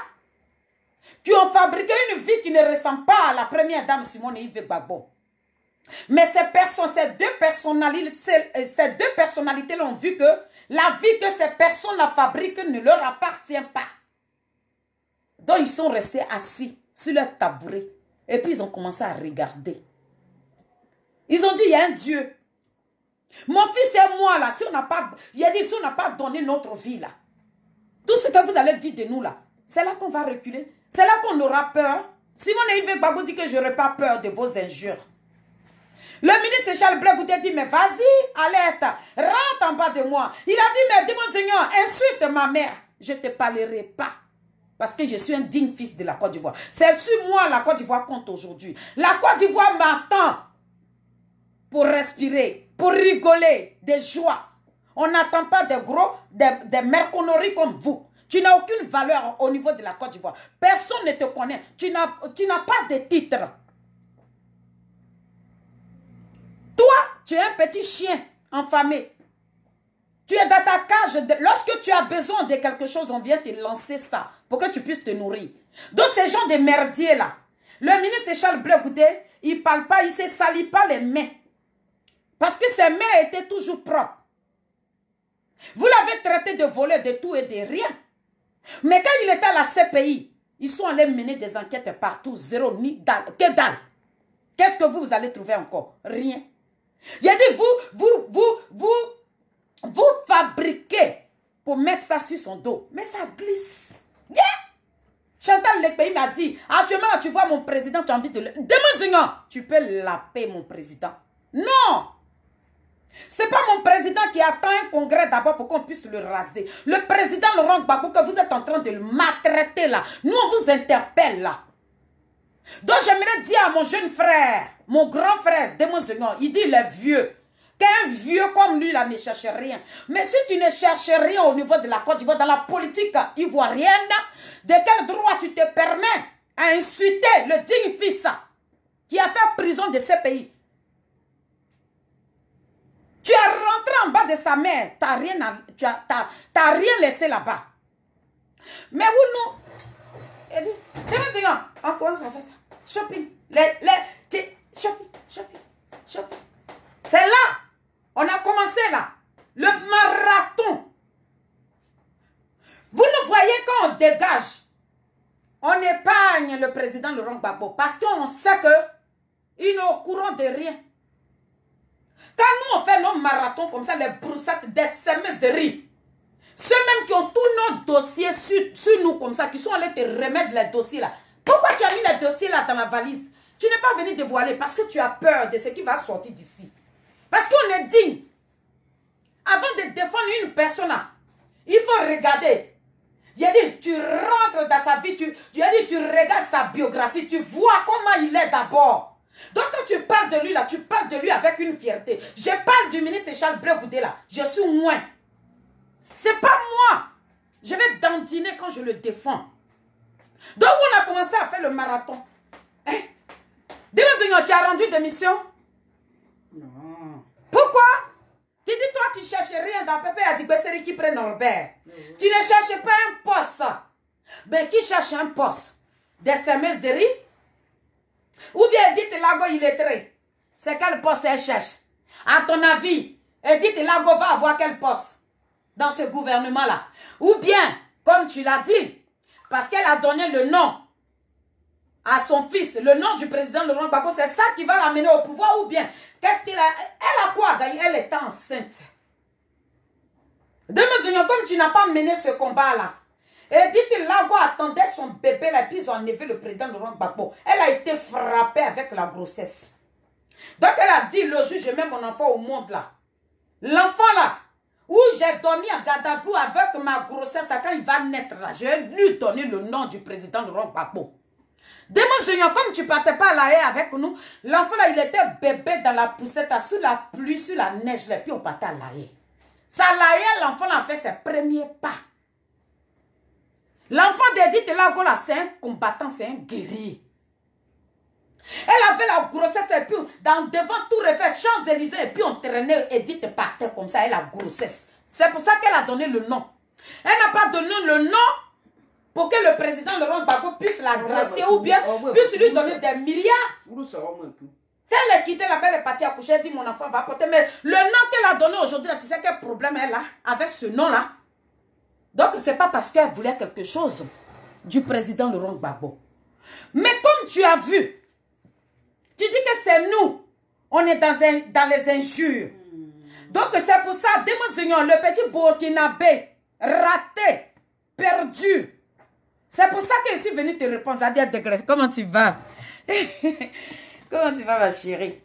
qui ont fabriqué une vie qui ne ressemble pas à la première dame Simone Yves Gbagbo. Mais ces deux personnalités ont vu que la vie que ces personnes la fabriquent ne leur appartient pas. Donc ils sont restés assis sur leur tabouret et puis ils ont commencé à regarder. Ils ont dit, il y a un Dieu. Mon fils et moi là, si on n'a pas donné notre vie là, tout ce que vous allez dire de nous là, c'est là qu'on va reculer. C'est là qu'on aura peur. Simone Yves Gbagbo dit que je n'aurai pas peur de vos injures. Le ministre Charles Blé Goudé dit, mais vas-y, alerte, rentre en bas de moi. Il a dit, mais dis-moi Seigneur, insulte ma mère. Je ne te parlerai pas. Parce que je suis un digne fils de la Côte d'Ivoire. C'est sur moi la Côte d'Ivoire compte aujourd'hui. La Côte d'Ivoire m'attend pour respirer, pour rigoler, des joies. On n'attend pas des merconneries comme vous. Tu n'as aucune valeur au niveau de la Côte d'Ivoire. Personne ne te connaît. Tu n'as pas de titre. Toi, tu es un petit chien enfamé. Tu es dans ta cage. Lorsque tu as besoin de quelque chose, on vient te lancer ça pour que tu puisses te nourrir. Donc, ces gens de merdiers là, le ministre Charles Blé Goudé, il ne parle pas, il ne se salit pas les mains. Parce que ses mains étaient toujours propres. Vous l'avez traité de voler de tout et de rien. Mais quand il était à la CPI, ils sont allés mener des enquêtes partout. Zéro, ni dalle. Que dalle. Qu'est-ce que vous allez trouver encore? Rien. Il a dit, vous fabriquez pour mettre ça sur son dos. Mais ça glisse. Yeah! Chantal Lekpei m'a dit, actuellement, tu vois mon président, tu as envie de le... Demande, tu peux laper mon président. Non! C'est pas mon président qui attend un congrès d'abord pour qu'on puisse le raser. Le président Laurent Gbagbo que vous êtes en train de le maltraiter là. Nous, on vous interpelle là. Donc, j'aimerais dire à mon jeune frère, mon grand frère, Démon Zognon, il dit, il est vieux. Qu'un vieux comme lui, là, ne cherche rien. Mais si tu ne cherches rien au niveau de la Côte d'Ivoire, dans la politique ivoirienne, de quel droit tu te permets à insulter le digne fils qui a fait prison de ces pays? Tu es rentré en bas de sa mère, tu n'as rien laissé là-bas. Mais vous, nous, on commence à faire ça. Shopping. Shopping. C'est là. On a commencé là. Le marathon. Vous nous voyez quand on dégage. On épargne le président Laurent Gbagbo. Parce qu'on sait qu'il n'est au courant de rien. Quand nous on fait nos marathons comme ça, les broussattes, des semences de riz. Ceux-mêmes qui ont tous nos dossiers sur nous comme ça, qui sont allés te remettre les dossiers là. Pourquoi tu as mis les dossiers là dans la valise? Tu n'es pas venu dévoiler parce que tu as peur de ce qui va sortir d'ici. Parce qu'on est digne. Avant de défendre une personne, il faut regarder. Il a dit, tu rentres dans sa vie, tu regardes sa biographie, tu vois comment il est d'abord. Donc quand tu parles de lui là, tu parles de lui avec une fierté. Je parle du ministre Charles Blé Goudé là, je suis moins. C'est pas moi. Je vais dandiner quand je le défends. Donc on a commencé à faire le marathon. Hein? Dis-moi, tu as rendu démission? Non. Pourquoi? Tu dis toi tu cherches rien dans Pépé Adigbesseri qui prend Norbert. Tu ne cherches pas un poste. Ben qui cherche un poste? Des semences de riz? Ou bien Edith Lago illettré? C'est quel poste elle cherche? À ton avis, Edith Lago va avoir quel poste dans ce gouvernement-là? Ou bien, comme tu l'as dit, parce qu'elle a donné le nom à son fils le nom du président Laurent Gbagbo, c'est ça qui va l'amener au pouvoir ou bien qu'est-ce qu'il a? Elle a quoi à gagner? Elle est enceinte. Comme tu n'as pas mené ce combat-là, Edith Lago attendait son bébé là, et puis ils ont enlevé le président Laurent Gbagbo. Elle a été frappée avec la grossesse. Donc elle a dit, le jour je mets mon enfant au monde là. L'enfant là, où j'ai dormi à garde à vue avec ma grossesse là, quand il va naître là, je vais lui donner le nom du président Laurent Gbagbo. Seigneur, comme tu ne partais pas à la haie avec nous, l'enfant là, il était bébé dans la poussette, sous la pluie, sous la neige, et puis on partait à la haie. Ça, la haie, l'enfant a fait ses premiers pas. L'enfant d'Edith Lago là, c'est un combattant, c'est un guerrier. Elle avait la grossesse et puis devant tout refait Champs-Élysées et puis on traînait Edith par terre comme ça, elle a la grossesse. C'est pour ça qu'elle a donné le nom. Elle n'a pas donné le nom pour que le président Laurent Gbagbo puisse la gracier ou bien puisse lui donner des milliards. Quand elle est quittée, la belle est partie à coucher, elle dit mon enfant va apporter. Mais le nom qu'elle a donné aujourd'hui, tu sais quel problème elle a avec ce nom-là? Donc ce n'est pas parce qu'elle voulait quelque chose du président Laurent Gbagbo. Mais comme tu as vu, tu dis que c'est nous, on est dans les injures. Donc c'est pour ça, Seigneur, le petit Burkinabé, raté, perdu. C'est pour ça que je suis venue te répondre. À dire degrés. Comment tu vas? Comment tu vas, ma chérie?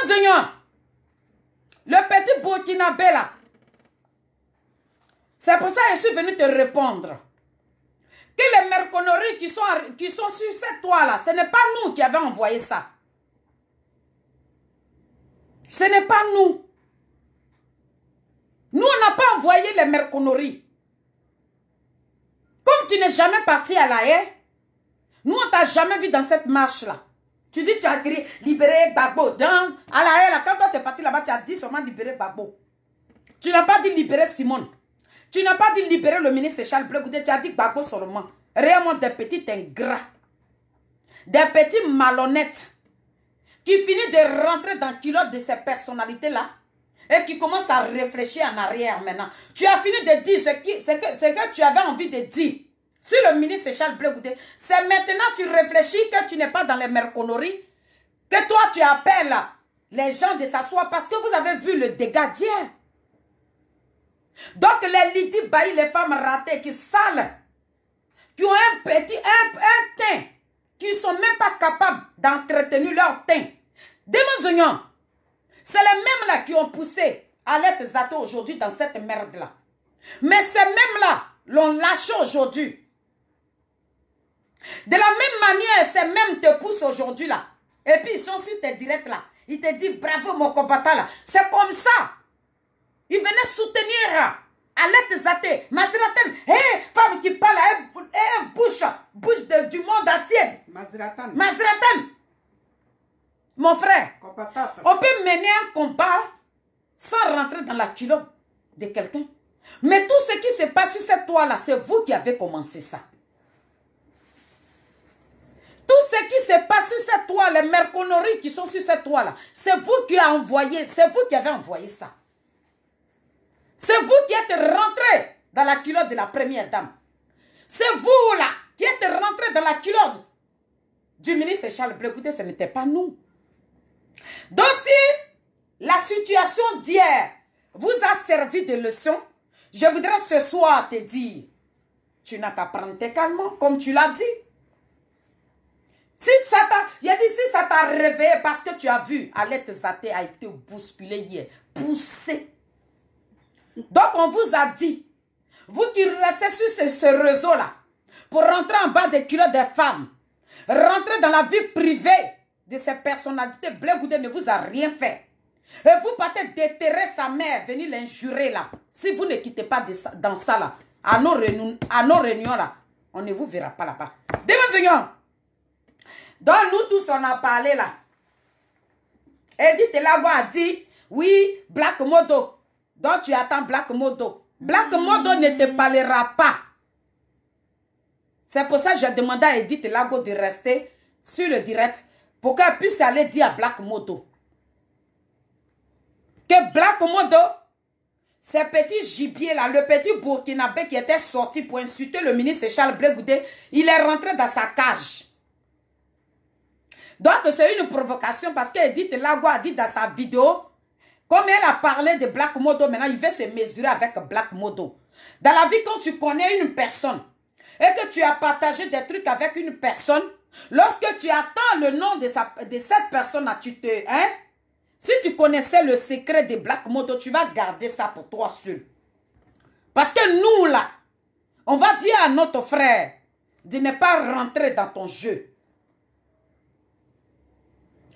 Seigneur, le petit Burkinabé là. C'est pour ça que je suis venue te répondre. Que les merconneries qui sont sur cette toile-là, ce n'est pas nous qui avons envoyé ça. Ce n'est pas nous. Nous, on n'a pas envoyé les merconneries. Comme tu n'es jamais parti à la haie, nous, on ne t'a jamais vu dans cette marche-là. Tu dis, tu as crié, libérer Gbagbo. À la haie, là, quand toi, tu es parti là-bas, tu as dit seulement libérer Gbagbo. Tu n'as pas dit libérer Simone. Tu n'as pas dit libérer le ministre Charles Blé Goudé, tu as dit Gbagbo seulement. Réellement des petits ingrats, des petits malhonnêtes qui finissent de rentrer dans le culotte de ces personnalités-là et qui commencent à réfléchir en arrière maintenant. Tu as fini de dire ce que tu avais envie de dire sur le ministre Charles Blé Goudé. C'est maintenant que tu réfléchis que tu n'es pas dans les merconneries, que toi tu appelles les gens de s'asseoir parce que vous avez vu le dégât d'hier. Donc les Lydie Bailly, les femmes ratées qui salent, qui ont un petit, un teint, qui ne sont même pas capables d'entretenir leur teint. Oignons, c'est les mêmes là qui ont poussé Alette Zato aujourd'hui dans cette merde-là. Mais ces mêmes-là l'ont lâché aujourd'hui. De la même manière, ces mêmes te poussent aujourd'hui là. Et puis ils sont sur tes directs là. Ils te disent bravo mon combattant là. C'est comme ça. Ils venaient soutenir Alette Zaté, Maziraten. Hé, femme qui parle, bouche du monde entier. Maziraten. Mon frère, on peut mener un combat sans rentrer dans la culotte de quelqu'un. Mais tout ce qui se passe sur cette toile-là, c'est vous qui avez commencé ça. Tout ce qui se passe sur cette toile, les merconneries qui sont sur cette toile-là, c'est vous qui avez envoyé, c'est vous qui avez envoyé ça. C'est vous qui êtes rentré dans la culotte de la première dame. C'est vous là qui êtes rentré dans la culotte du ministre Charles Blé Goudé, ce n'était pas nous. Donc si la situation d'hier vous a servi de leçon, je voudrais ce soir te dire, tu n'as qu'à prendre tes calmants, comme tu l'as dit. Si ça t'a réveillé parce que tu as vu, Alette Zaté a été bousculée hier, poussée. Donc on vous a dit, vous qui restez sur ce réseau-là, pour rentrer en bas des culottes des femmes, rentrer dans la vie privée de ces personnalités, Blé Goudé ne vous a rien fait. Et vous partez déterrer sa mère, venir l'injurer là. Si vous ne quittez pas dans ça là, à nos réunions là, on ne vous verra pas là-bas. Seigneur. Donc nous tous on a parlé là. Edith Lago a dit, oui, Black Modo. Donc tu attends Black Modo. Black Modo ne te parlera pas. C'est pour ça que j'ai demandé à Edith Lago de rester sur le direct pour qu'elle puisse aller dire à Black Modo que Black Modo, Ces petits gibiers là, le petit Burkinabé qui était sorti pour insulter le ministre Charles Blé Goudé, il est rentré dans sa cage. Donc c'est une provocation parce qu'Edith Lagwa a dit dans sa vidéo, comme elle a parlé de Black Modo, maintenant il veut se mesurer avec Black Modo. Dans la vie, quand tu connais une personne et que tu as partagé des trucs avec une personne, lorsque tu attends le nom de cette personne-là, tu te... Hein? Si tu connaissais le secret de Black Modo, tu vas garder ça pour toi seul. Parce que nous, là, on va dire à notre frère de ne pas rentrer dans ton jeu.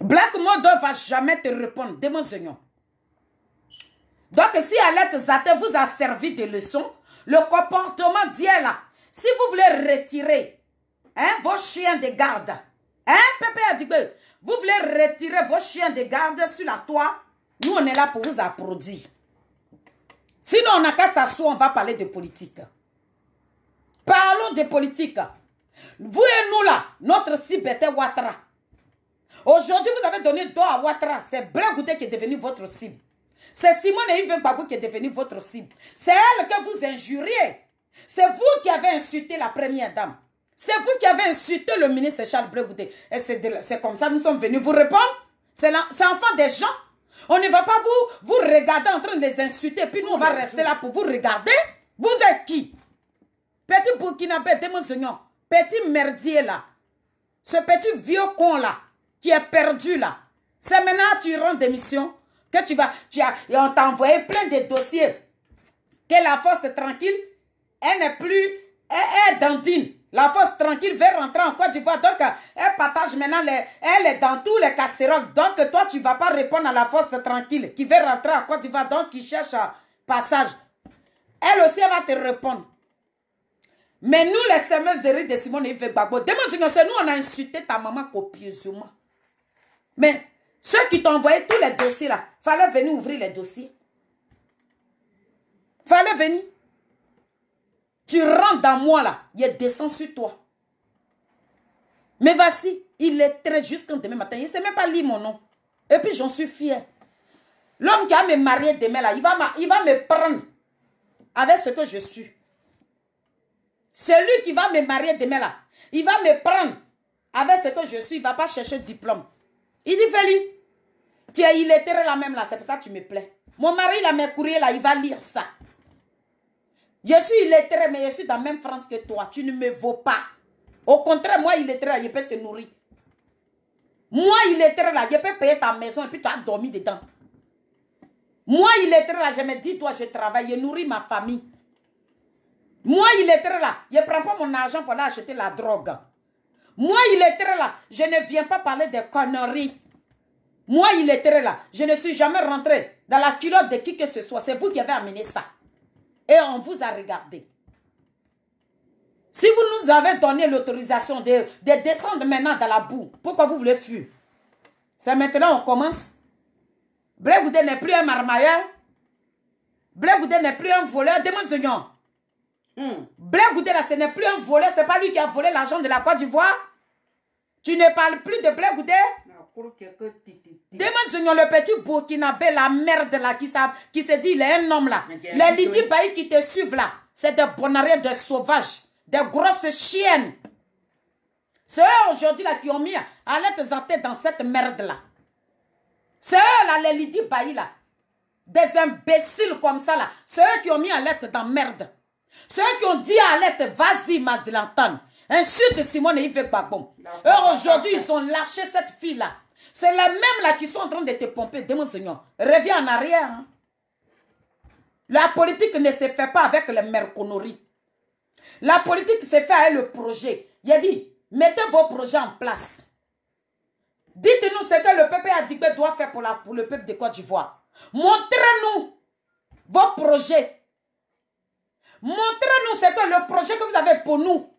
Black Modo ne va jamais te répondre. Démon. Donc, si Alette Zate vous a servi de leçon, le comportement d'hier là, si vous voulez retirer vos chiens de garde, Pépé a dit que vous voulez retirer vos chiens de garde sur la toit, nous on est là pour vous applaudir. Sinon on n'a qu'à s'asseoir, on va parler de politique. Parlons de politique. Vous et nous là, notre cible était Ouattara. Aujourd'hui vous avez donné dos à Ouattara, c'est Blé Goudé qui est devenu votre cible. C'est Simone Yves Gbagbo qui est devenu votre cible. C'est elle que vous injuriez. C'est vous qui avez insulté la première dame. C'est vous qui avez insulté le ministre Charles Blé Goudé. Et c'est comme ça que nous sommes venus vous répondre. C'est enfant des gens. On ne va pas vous regarder en train de les insulter. Puis nous, on va rester là pour vous regarder. Vous êtes qui? Petit Burkinabé, démon, petit merdier là. Ce petit vieux con là, qui est perdu là. C'est maintenant que tu rentres d'émission. Que on t'a envoyé plein de dossiers. Que la force tranquille, elle n'est plus, elle est dandine. La force tranquille veut rentrer en Côte d'Ivoire. Donc, elle partage maintenant, elle est dans tous les casseroles. Donc, toi, tu ne vas pas répondre à la force tranquille qui veut rentrer en Côte d'Ivoire. Donc, qui cherche un passage. Elle aussi, elle va te répondre. Mais nous, les semeuses de riz de Simone Yves Gbagbo, c'est nous, on a insulté ta maman copieusement. Mais ceux qui t'ont envoyé tous les dossiers là, fallait venir ouvrir les dossiers. Fallait venir. Tu rentres dans moi là, il descend sur toi. Mais voici, il est très jusqu'en demain matin. Il ne sait même pas lire mon nom. Et puis j'en suis fier. L'homme qui va me marier demain là, il va me prendre avec ce que je suis. Celui qui va me marier demain là, il va me prendre avec ce que je suis. Il ne va pas chercher de diplôme. Il dit, Feli, tu es illettré là même là, c'est pour ça que tu me plais. Mon mari, il a mes courriers là, il va lire ça. Je suis illettré, mais je suis dans la même France que toi. Tu ne me vaux pas. Au contraire, moi, illettré là, je peux te nourrir. Moi, illettré là, je peux payer ta maison et puis tu as dormi dedans. Moi, illettré là, je me dis, toi, je travaille, je nourris ma famille. Moi, illettré là, je ne prends pas mon argent pour aller acheter la drogue. Moi, illettré là, je ne viens pas parler de conneries. Moi, illettré là, je ne suis jamais rentré dans la culotte de qui que ce soit. C'est vous qui avez amené ça. Et on vous a regardé. Si vous nous avez donné l'autorisation de descendre maintenant dans la boue, pourquoi vous voulez fuir? C'est maintenant on commence. Blé Goudé n'est plus un marmailleur. Blé Goudé n'est plus un voleur. Démon. Blé Goudé là, ce n'est plus un voleur. Ce n'est pas lui qui a volé l'argent de la Côte d'Ivoire. Tu ne parles plus de Blé Goudé. Démon, le petit Burkinabé, la merde là, qui se dit, il est un homme là. Les Lydie Bailly qui te suivent là, c'est des bonariens, des sauvages, des grosses chiennes. C'est eux aujourd'hui là qui ont mis Alette Zate dans cette merde là. C'est eux là, les Lydie Bailly là. Des imbéciles comme ça là. C'est eux qui ont mis Alette dans merde. C'est eux qui ont dit à Alette, vas-y, Mazdelantan. Insulte Simone Yves Gbagbo. Eux aujourd'hui, ils ont lâché cette fille là. C'est les mêmes là qui sont en train de te pomper. Démon Seigneur, reviens en arrière. Hein. La politique ne se fait pas avec les merconneries. La politique se fait avec le projet. Il a dit, mettez vos projets en place. Dites-nous ce que le peuple Adigbe doit faire pour le peuple de Côte d'Ivoire. Montrez-nous vos projets. Montrez-nous ce que le projet que vous avez pour nous.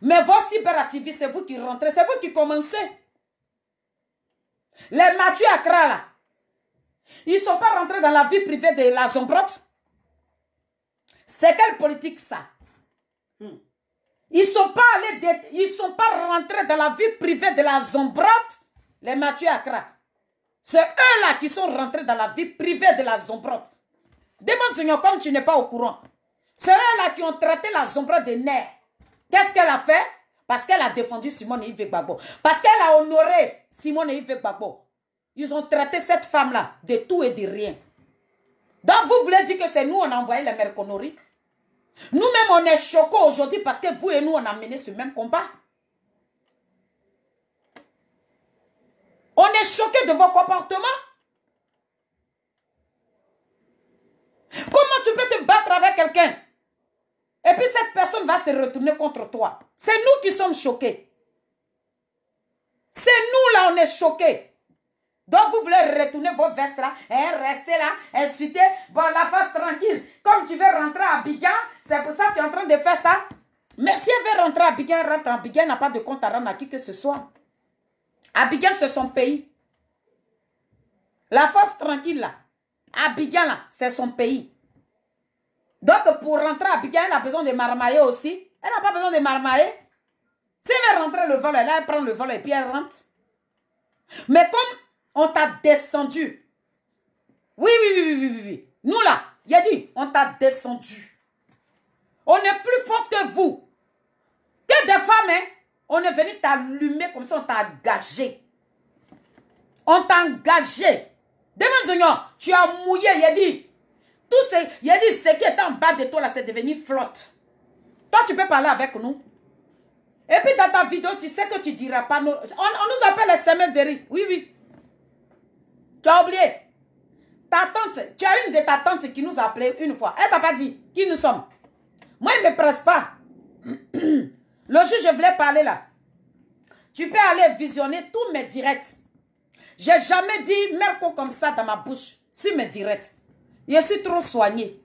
Mais vos cyberactivistes, c'est vous qui rentrez, c'est vous qui commencez. Les Mathieu Accra là, ils ne sont pas rentrés dans la vie privée de la Zombrotte. C'est quelle politique ça? Ils ne sont pas rentrés dans la vie privée de la Zombrotte, les Mathieu Accra. C'est eux là qui sont rentrés dans la vie privée de la Zombrotte. Demande Seigneur, comme tu n'es pas au courant. Ceux-là qui ont traité la Zombra de nerfs. Qu'est-ce qu'elle a fait? Parce qu'elle a défendu Simone et Yves Gbagbo. Parce qu'elle a honoré Simone et Yves Gbagbo. Ils ont traité cette femme-là de tout et de rien. Donc vous voulez dire que c'est nous on a envoyé les merconneries? Nous-mêmes on est choqués aujourd'hui parce que vous et nous on a mené ce même combat. On est choqués de vos comportements. Comment tu peux te battre avec quelqu'un? Et puis cette personne va se retourner contre toi. C'est nous qui sommes choqués. C'est nous là, on est choqués. Donc vous voulez retourner vos vestes là, rester là, insulter, bon la face tranquille. Comme tu veux rentrer à Abidjan, c'est pour ça que tu es en train de faire ça. Mais si elle veut rentrer à Abidjan, elle rentre à Abidjan, elle n'a pas de compte à rendre à qui que ce soit. Abidjan c'est son pays. La face tranquille là, Abidjan là, c'est son pays. Donc pour rentrer à Abidjan, elle a besoin de marmailler aussi. Elle n'a pas besoin de marmailler. Si elle veut rentrer le vol, elle prend le vol et puis elle rentre. Mais comme on t'a descendu. Oui. Nous là, il a dit, on t'a descendu. On est plus fort que vous. Que des femmes, hein, on est venu t'allumer comme ça, on t'a engagé. On t'a engagé. Demain, Seigneur, tu as mouillé, il a dit. Il a dit, ce qui est en bas de toi là, c'est devenu flotte. Toi, tu peux parler avec nous. Et puis dans ta vidéo, tu sais que tu ne diras pas. On nous appelle les semaines de riz. Oui. Tu as oublié. Ta tante, tu as une de ta tante qui nous a appelé une fois. Elle t'a pas dit qui nous sommes. Moi, il ne me presse pas. Le jour je voulais parler là. Tu peux aller visionner tous mes directs. J'ai jamais dit merco comme ça dans ma bouche sur mes directs. Je suis trop soignée.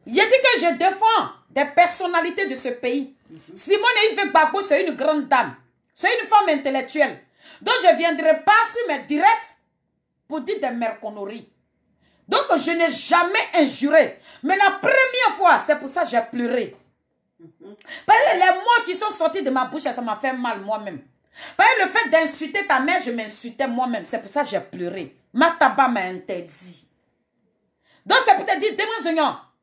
J'ai dit que je défends des personnalités de ce pays. Simone Yves Gbagbo, c'est une grande dame. C'est une femme intellectuelle. Donc je ne viendrai pas sur mes directs pour dire des merconneries. Donc je n'ai jamais injuré. Mais la première fois, c'est pour ça que j'ai pleuré. Parce que les mots qui sont sortis de ma bouche, ça m'a fait mal moi-même. Parce que le fait d'insulter ta mère, je m'insultais moi-même. C'est pour ça que j'ai pleuré. Ma tabac m'a interdit. Donc c'est pour te dire, demain Seigneur,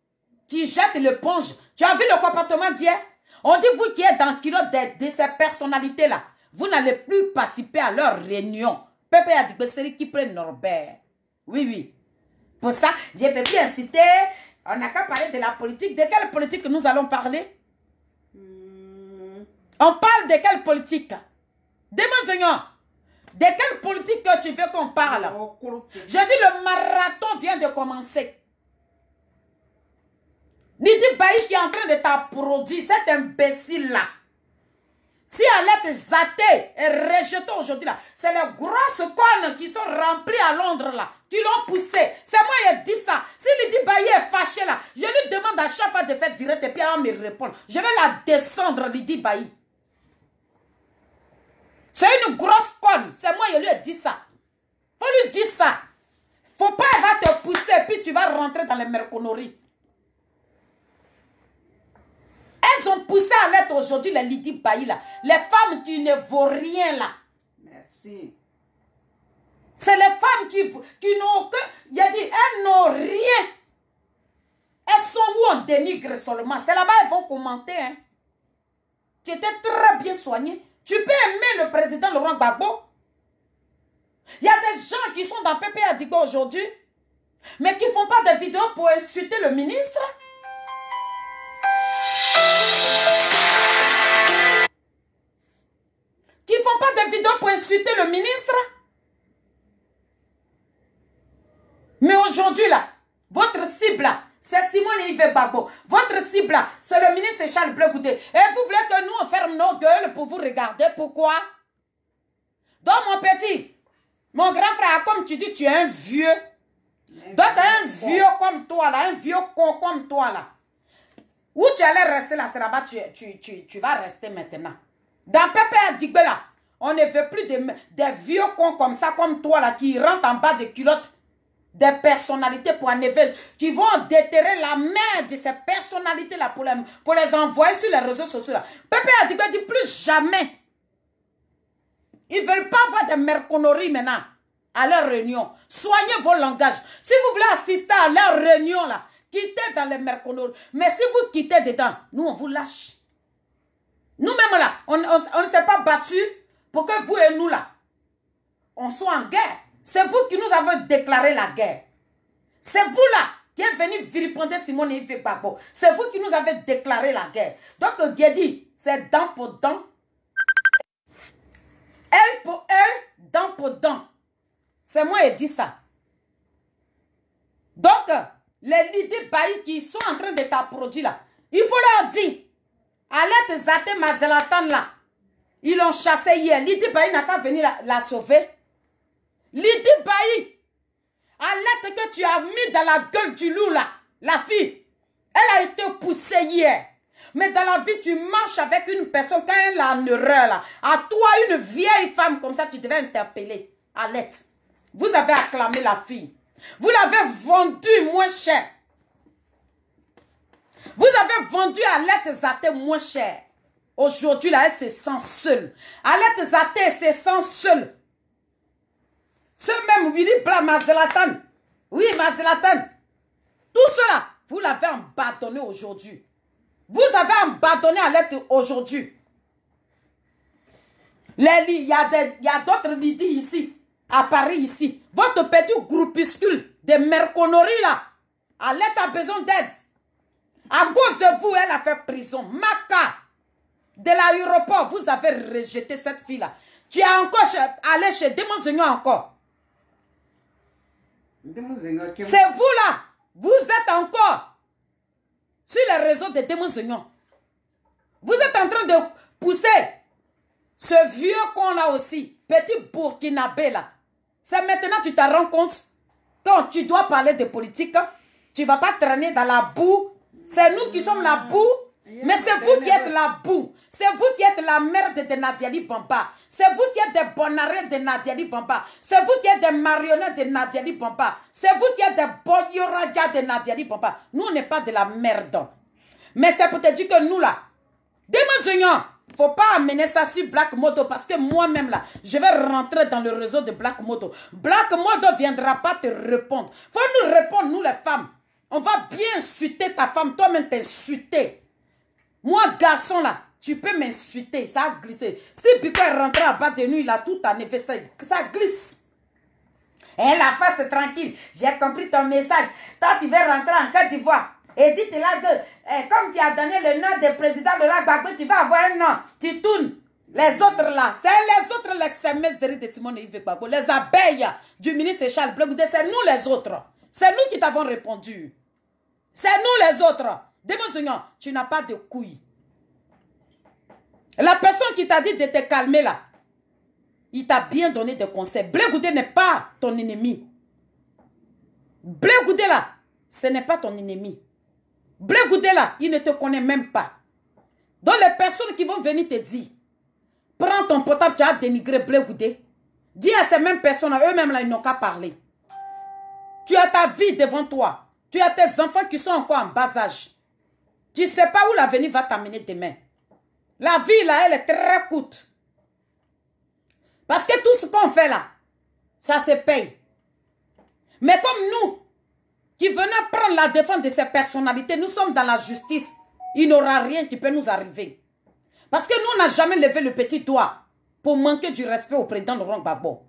tu jettes l'éponge. Tu as vu le comportement d'hier? On dit, vous qui êtes dans le kilo de ces personnalités-là, vous n'allez plus participer à leur réunion. Pépé a dit que c'est qui prend Norbert. Oui. Pour ça, je ne peux plus inciter. On n'a qu'à parler de la politique. De quelle politique nous allons parler? On parle de quelle politique? Demain, Seigneur, de quelle politique que tu veux qu'on parle? Je dis, le marathon vient de commencer. Lydie Bailly qui est en train de t'applaudir, cet imbécile-là. Si elle est zatée et rejetée aujourd'hui, là, c'est les grosses cornes qui sont remplies à Londres, là, qui l'ont poussée. C'est moi qui ai dit ça. Si Lydie Bailly est fâchée, là, je lui demande à chaque fois de faire direct et puis elle va me répondre. Je vais la descendre, Lydie Bailly. C'est une grosse conne. C'est moi qui lui ai dit ça. Faut lui dire ça. Faut pas, elle va te pousser et puis tu vas rentrer dans les merconneries. Elles ont poussé à l'être aujourd'hui les Lydie Bailly là. Les femmes qui ne vaut rien là. Merci. C'est les femmes qui n'ont aucun... Il a dit, elles n'ont rien. Elles sont où on dénigre seulement. C'est là-bas elles vont commenter. Hein. Tu étais très bien soigné. Tu peux aimer le président Laurent Gbagbo. Il y a des gens qui sont dans PP Adigo aujourd'hui, mais qui ne font pas de vidéos pour insulter le ministre. Qui ne font pas de vidéos pour insulter le ministre. Mais aujourd'hui, là, votre cible, là, c'est Simone Yves Gbagbo. Votre cible, là, c'est le ministre Charles Blé Goudé. Et vous voulez que nous, on ferme nos gueules pour vous regarder. Pourquoi? Donc, mon petit, mon grand frère, comme tu dis, tu es un vieux. Donc, tu es un vieux comme toi, là, un vieux con comme toi, là. Où tu allais rester là, c'est là-bas, tu vas rester maintenant. Dans Pépé Adigbe, là, on ne veut plus des vieux cons comme ça, comme toi, là, qui rentrent en bas des culottes. Des personnalités pour enlever, qui vont déterrer la main de ces personnalités-là pour les envoyer sur les réseaux sociaux. Là. Pépé Adigbe dit plus jamais. Ils ne veulent pas avoir des merconneries maintenant. à leur réunion. Soignez vos langages. Si vous voulez assister à leur réunion, là, quittez dans les merconores. Mais si vous quittez dedans, nous, on vous lâche. Nous-mêmes, là, on ne s'est pas battu pour que vous et nous, là, on soit en guerre. C'est vous qui nous avez déclaré la guerre. C'est vous, là, qui êtes venu vilipender Simone et Yves Gbagbo. C'est vous qui nous avez déclaré la guerre. Donc, Guédi, c'est dent pour dent. Œil pour œil, dent pour dent. C'est moi qui dis ça. Donc, les leaders baillis qui sont en train de t'applaudir là, il faut leur dire, allez Zate Mazelatan là, ils l'ont chassé hier. Lydie Bailly n'a qu'à venir la sauver. Lydie Bailly, allez que tu as mis dans la gueule du loup là, la fille, elle a été poussée hier. Mais dans la vie, tu marches avec une personne, quand elle a une erreur là, à toi, une vieille femme comme ça, tu devais interpeller. Alette. Vous avez acclamé la fille. Vous l'avez vendue moins cher. Vous avez vendu Alette Zate moins cher. Aujourd'hui, là, elle se sent seule. Alette Zate se sent seule. Ce même Willy Bla Mazelatan. Oui, Mazelatan. Tout cela, vous l'avez abandonné aujourd'hui. Vous avez abandonné Alette aujourd'hui. Il y a d'autres Lydie ici. À Paris ici, votre petit groupuscule de merconneries là, Alette a besoin d'aide. À cause de vous, elle a fait prison. Maca, de l'aéroport, vous avez rejeté cette fille-là. Tu es encore allé chez Démon Seigneur encore. C'est vous là, vous êtes encore sur les réseaux de Démon Seigneur. Vous êtes en train de pousser ce vieux con là aussi, petit Burkinabé là. C'est maintenant que tu te rends compte, quand tu dois parler de politique, tu ne vas pas traîner dans la boue. C'est nous qui sommes la boue, mais c'est vous qui êtes la boue. C'est vous qui êtes la merde de Nadiali Bamba. C'est vous qui êtes des bonarets de Nadiali Bamba. C'est vous qui êtes des marionnettes de Nadiali Bamba. C'est vous qui êtes des boyoradia de Nadiali Bamba. Nous, on n'est pas de la merde. Mais c'est pour te dire que nous, là, Démon, il ne faut pas amener ça sur Black Moto parce que moi-même, là, je vais rentrer dans le réseau de Black Moto. Black Moto ne viendra pas te répondre. Il faut nous répondre, nous, les femmes. On va bien insulter ta femme, toi-même t'insulter. Moi, garçon, là, tu peux m'insulter, ça a glissé. Si Pico est rentré à bas de nous, il a tout en effet, ça glisse. Et la face est tranquille. J'ai compris ton message. Toi, tu veux rentrer en Côte d'Ivoire. Et dites-là que, comme tu as donné le nom de président de la Gbagbo, tu vas avoir un nom. Tu tournes. Les autres là, c'est les autres, les SMS de Simone et Yves Gbagbo, les abeilles du ministre Charles Blé Goudé, c'est nous les autres. C'est nous qui t'avons répondu. C'est nous les autres. Démon Seigneur, tu n'as pas de couilles. La personne qui t'a dit de te calmer là, il t'a bien donné des conseils. Blé Goudé n'est pas ton ennemi. Blé Goudé là, ce n'est pas ton ennemi. Blé Goudé là, il ne te connaît même pas. Donc les personnes qui vont venir te dire, prends ton portable, tu as dénigré Blé Goudé. Dis à ces mêmes personnes, eux-mêmes là, ils n'ont qu'à parler. Tu as ta vie devant toi. Tu as tes enfants qui sont encore en bas âge. Tu ne sais pas où l'avenir va t'amener demain. La vie là, elle est très courte. Parce que tout ce qu'on fait là, ça se paye. Mais comme nous, qui venons prendre la défense de ces personnalités, nous sommes dans la justice. Il n'y aura rien qui peut nous arriver. Parce que nous, on n'a jamais levé le petit doigt pour manquer du respect au président Laurent Gbagbo.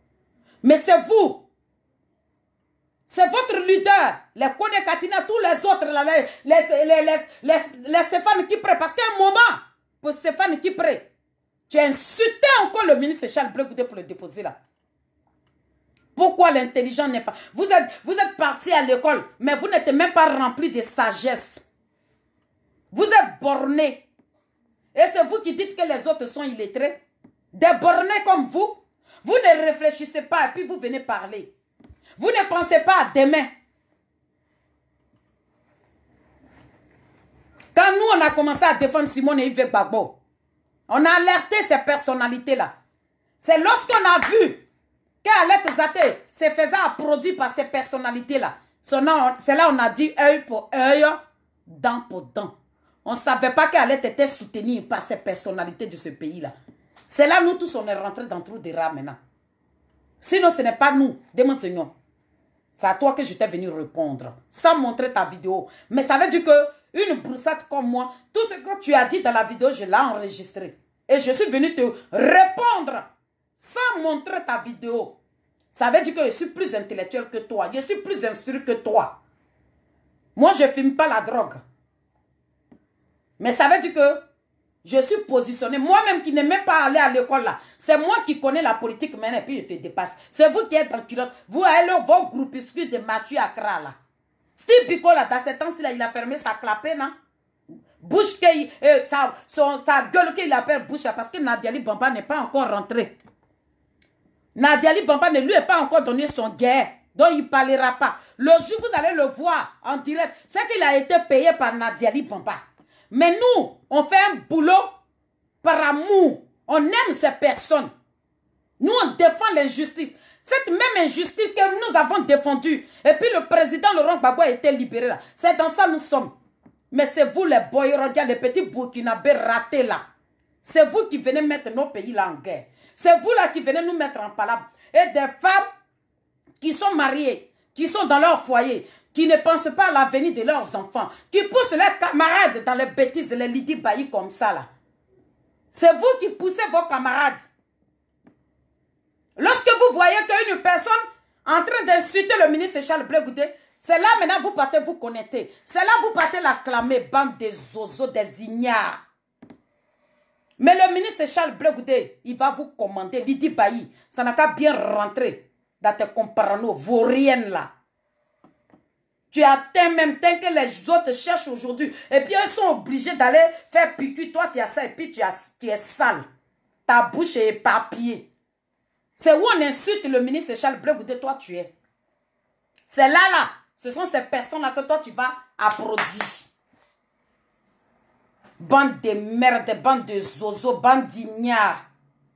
Mais c'est vous. C'est votre leader. Les Kone Katina, tous les autres, là, les Stéphane Kipré. Parce qu'à un moment, pour Stéphane Kipré, tu as insulté encore le ministre Charles Blé Goudé pour le déposer là. Pourquoi l'intelligent n'est pas... Vous êtes parti à l'école, mais vous n'êtes même pas rempli de sagesse. Vous êtes bornés. Et c'est vous qui dites que les autres sont illettrés. Des bornés comme vous. Vous ne réfléchissez pas et puis vous venez parler. Vous ne pensez pas à demain. Quand nous, on a commencé à défendre Simone et Yves Gbagbo, on a alerté ces personnalités-là. C'est lorsqu'on a vu qu'Alette Zate se faisait applaudir par ces personnalités-là. C'est là qu'on a dit œil pour œil, dent pour dent. On ne savait pas qu'Alette était soutenue par ces personnalités de ce pays-là. C'est là nous tous, on est rentrés dans le trou des rats maintenant. Sinon, ce n'est pas nous, Démon Seigneur. C'est à toi que je t'ai venu répondre, sans montrer ta vidéo. Mais ça veut dire que une broussette comme moi, tout ce que tu as dit dans la vidéo, je l'ai enregistré. Et je suis venu te répondre, sans montrer ta vidéo. Ça veut dire que je suis plus intellectuel que toi. Je suis plus instruit que toi. Moi, je ne filme pas la drogue. Mais ça veut dire que je suis positionné. Moi-même qui n'aime même pas aller à l'école là. C'est moi qui connais la politique maintenant et puis je te dépasse. C'est vous qui êtes en culotte. Vous allez vos groupuscules de Mathieu Accra là. Steve Biko là, dans ce temps-ci là, il a fermé sa clapée, non? Bouche, sa gueule qu'il appelle bouche parce que Nadiali Bamba n'est pas encore rentré. Nadiali Bamba ne lui est pas encore donné son guerre. Donc il ne parlera pas. Le jour vous allez le voir en direct, c'est qu'il a été payé par Nadiali Bamba. Mais nous, on fait un boulot par amour. On aime ces personnes. Nous, on défend l'injustice. Cette même injustice que nous avons défendue. Et puis le président Laurent Gbagbo a été libéré là. C'est dans ça nous sommes. Mais c'est vous les Boyorodia, les petits Burkinabés ratés là. C'est vous qui venez mettre nos pays là en guerre. C'est vous là qui venez nous mettre en palabre. Et des femmes qui sont mariées, qui sont dans leur foyer, qui ne pensent pas à l'avenir de leurs enfants, qui poussent leurs camarades dans les bêtises, les Lydie Bailly comme ça là. C'est vous qui poussez vos camarades. Lorsque vous voyez qu'une personne en train d'insulter le ministre Charles Blé Goudé, c'est là maintenant vous partez vous connecter. C'est là vous partez l'acclamer, bande des zozos, des ignares. Mais le ministre Charles Blé Goudé, il va vous commander, Lydie Bailly, ça n'a qu'à bien rentrer dans tes comparanos vauriennes là. Tu atteins même tant que les autres cherchent aujourd'hui. Et puis ils sont obligés d'aller faire piqûre. Toi tu as ça et puis tu es sale. Ta bouche est éparpillée. C'est où on insulte le ministre Charles Blé Goudé, toi tu es. C'est là. Ce sont ces personnes-là que toi tu vas applaudir. Bande de merde, bande de zozo, bande d'ignards.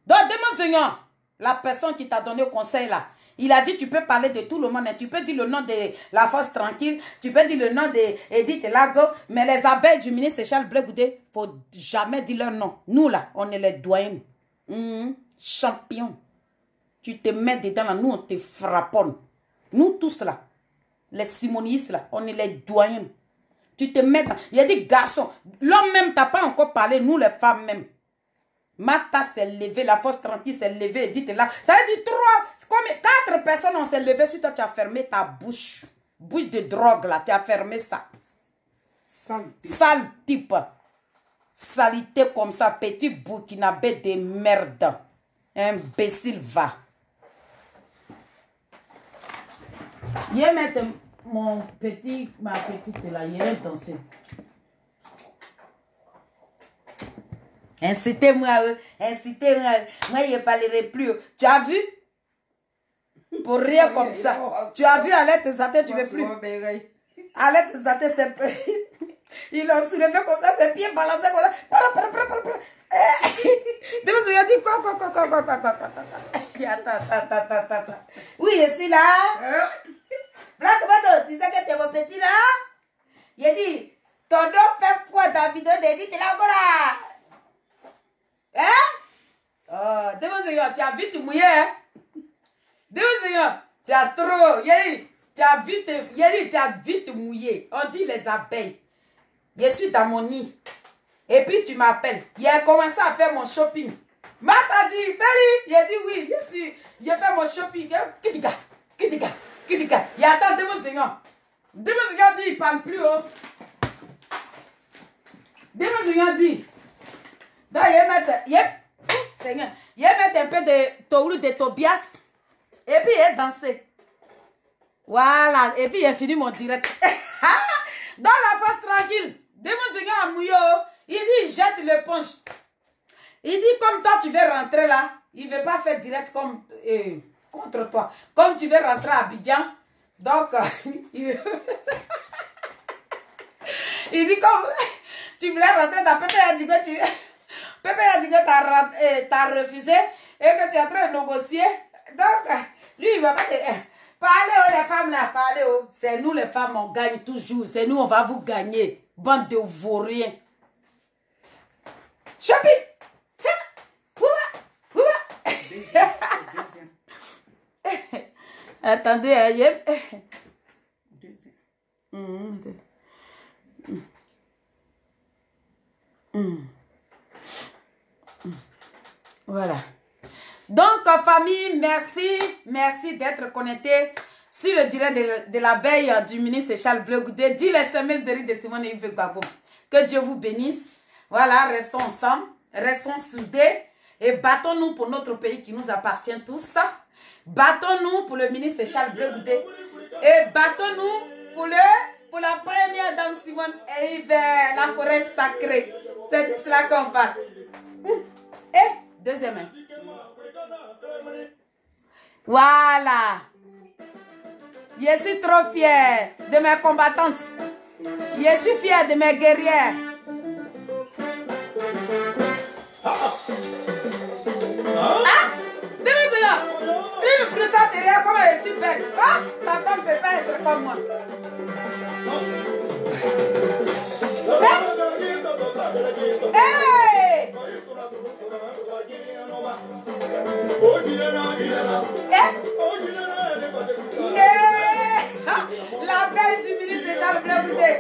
Donc, Démon Seigneur, la personne qui t'a donné le conseil là, il a dit tu peux parler de tout le monde. Tu peux dire le nom de la force tranquille. Tu peux dire le nom d'Edith Lago. Mais les abeilles du ministre Charles Blé Goudé, il ne faut jamais dire leur nom. Nous là, on est les doyens. Champions. Tu te mets dedans là, nous on te frapponne. Nous tous là, les simonistes là, on est les doyens. Tu te mets dans... Il y a des garçons. L'homme même t'a pas encore parlé, nous les femmes même. Mata s'est levée, la force tranquille s'est levée, dites là. Ça veut dire 4 personnes ont s'est levées. Sur toi, tu as fermé ta bouche. Bouche de drogue là, tu as fermé ça. Sale type. Salité comme ça, petit Burkinabé de merde. Imbécile va. Je vais mettre ma petite là, je vais danser. Incitez-moi, moi je ne parlerai plus. Tu as vu? Pour rien comme ça. Tu as vu Alette Zaté, tu ne veux plus. Alette Zaté, c'est... Ils l'ont soulevé comme ça, ses pieds balancés comme ça. Il a dit quoi. Oui, je suis là. Black Bado, tu sais que t'es mon petit là? Il a dit, ton nom fait quoi dans la vidéo d'Edith là? Hein? Oh, Démon Seigneur, tu as vite mouillé, hein? Démon Seigneur, tu as trop. Tu as vite mouillé. On dit les abeilles. Je suis dans mon nid. Et puis tu m'appelles. Il a commencé à faire mon shopping. Mata dit, Feli, il a dit oui, je fais mon shopping. Kitika. Il attend Démon Seigneur. Démon Seigneur dit, il ne parle plus. Oh. Démon Seigneur dit. Donc, Seigneur, il va mettre un peu de Toulu de Tobias. Et puis, il va danser. Voilà. Et puis, il a fini mon direct. Dans la face tranquille. Démon Seigneur a mouillé. Il dit, jette l'éponge. Il dit, comme toi, tu veux rentrer là. Il ne veut pas faire direct comme, contre toi. Comme tu veux rentrer à Abidjan. Donc, il dit, comme tu voulais rentrer dans Pépé, a dit que tu... Pépé a dit que tu as refusé et que tu es en train de négocier. Donc, lui, il ne va pas te... Parlez les femmes là, parlez. C'est nous les femmes, on gagne toujours. C'est nous, on va vous gagner. Bande de vauriens. Shopping. Attendez, Voilà. Donc, famille, merci d'être connecté sur le direct de la veille du ministre Charles Bleu Goudé. Dis les SMS de Riz de Simone et Yves Gbagbo. Que Dieu vous bénisse. Voilà, restons ensemble, restons soudés et battons-nous pour notre pays qui nous appartient tous. Battons-nous pour le ministre Charles Bleu Goudé et battons-nous pour la première dame Simone et Yves, la forêt sacrée. C'est de cela qu'on parle. Et deuxième main. Voilà. Je suis trop fière de mes combattantes. Je suis fière de mes guerrières. Ah, il me présente derrière comme elle est super. Ah, ta femme ne peut pas être comme moi. Hey! La belle du ministre de Charles Bleu Goudé.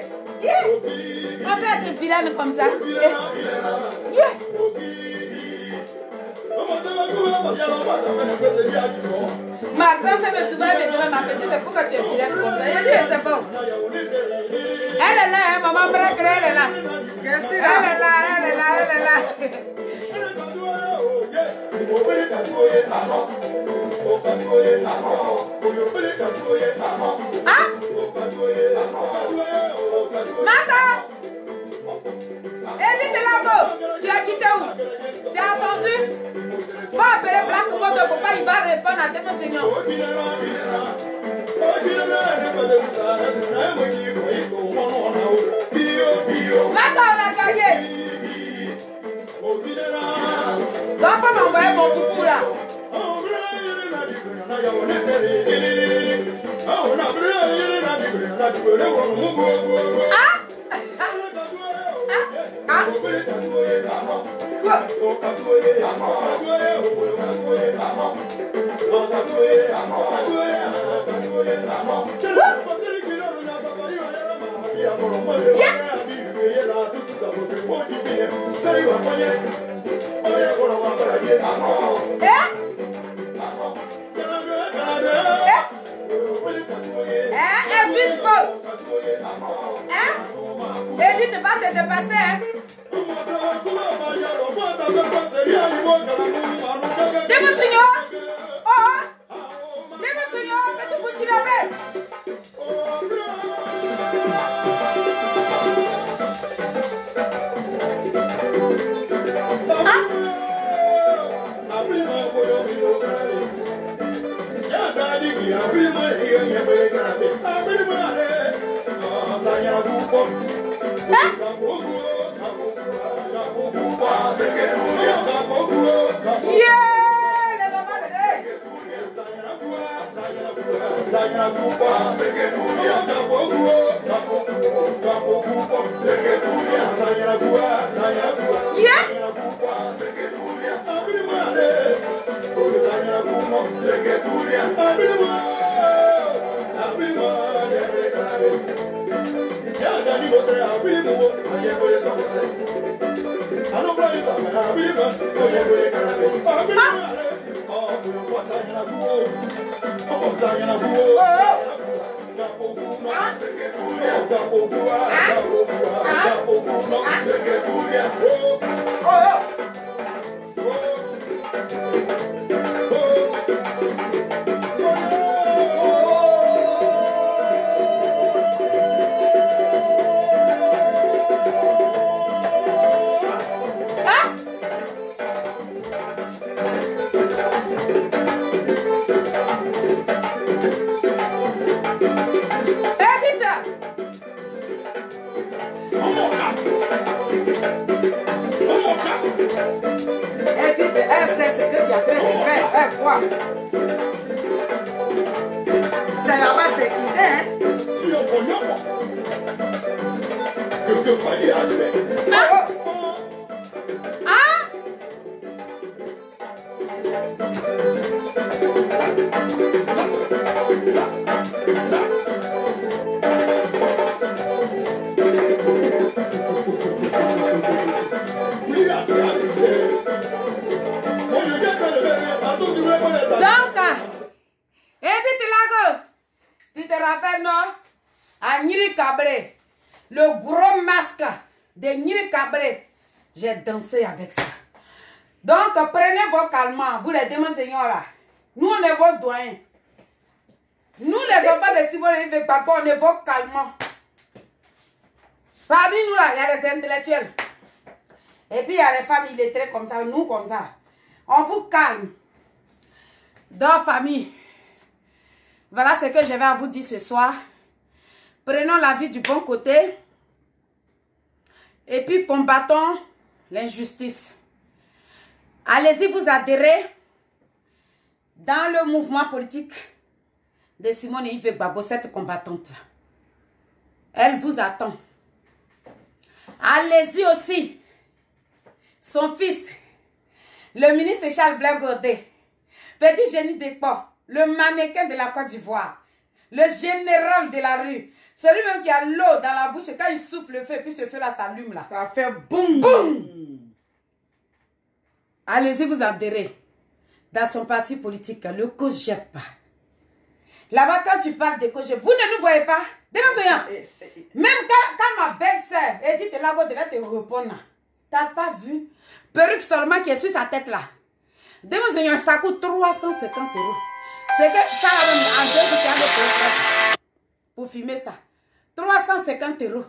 On peut être vilaine comme ça. Ma grand-sœur me souvent me demande, ma petite, c'est pourquoi tu es vilaine comme ça. Je dis, c'est bon. Elle est là, hein, maman Brek, elle est là. Elle est là, elle est là, elle est là. Ah? Mata! Edith Lago, tu as quitté où? Tu as attendu? Va appeler Black Mode, faut pas, il va répondre à tes seigneurs. Mata, on a gagné. La femme a envoyé mon coucou là. Ah? Edith va te dépasser, hein? Dis-moi, Seigneur! Oh! Dis-moi, Seigneur, petit bout de la C'est là-bas, c'est qui hein? le gros masque de Niri Cabré. J'ai dansé avec ça. Donc, prenez vos calmants, vous les démons seigneurs là. Nous, on est vos doyens. Nous, les enfants de Simone et Yves Papa, on est vos calmants. Parmi nous là, il y a des intellectuels. Et puis, il y a les femmes illettrées comme ça, nous comme ça. On vous calme. Donc, famille, voilà ce que je vais à vous dire ce soir. Prenons la vie du bon côté. Et puis, combattons l'injustice. Allez-y vous adhérer dans le mouvement politique de Simone et Yves Gbagbo, cette combattante-là. Elle vous attend. Allez-y aussi. Son fils, le ministre Charles Blé Godet, petit génie d'époque, le mannequin de la Côte d'Ivoire, le général de la rue, celui-même qui a l'eau dans la bouche, quand il souffle le feu, puis ce feu-là s'allume là. Ça fait boum. Boum. Allez-y vous adhérer dans son parti politique, le COGEP. Là-bas, quand tu parles de COGEP, vous ne nous voyez pas. Même quand ma belle-sœur Edith Lago devait te répondre, t'as pas vu? Perruque seulement qui est sur sa tête là. Ça coûte 350 €. C'est que ça, en 2 jours, tu as le pour filmer ça. 350 €.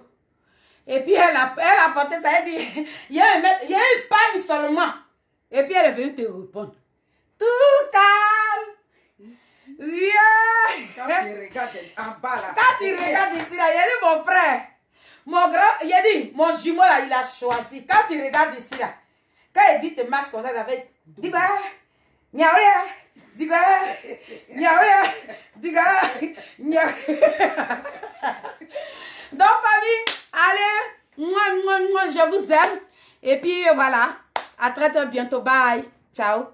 Et puis elle a porté ça, elle dit, il y a une paille seulement. Et puis elle est venue te répondre. Tout calme. Yeah. Quand tu regardes en bas là. Quand tu regardes ici là, il y a dit mon frère. Mon grand, il a dit, mon jumeau là, il a choisi. Quand tu regardes ici là, quand il dit te marche comme ça, ça fait, dis quoi? Niaouria. Dis quoi? Niaouria. Dis quoi? Niaouria. Donc famille, allez, je vous aime. Et puis voilà, à très bientôt. Bye. Ciao.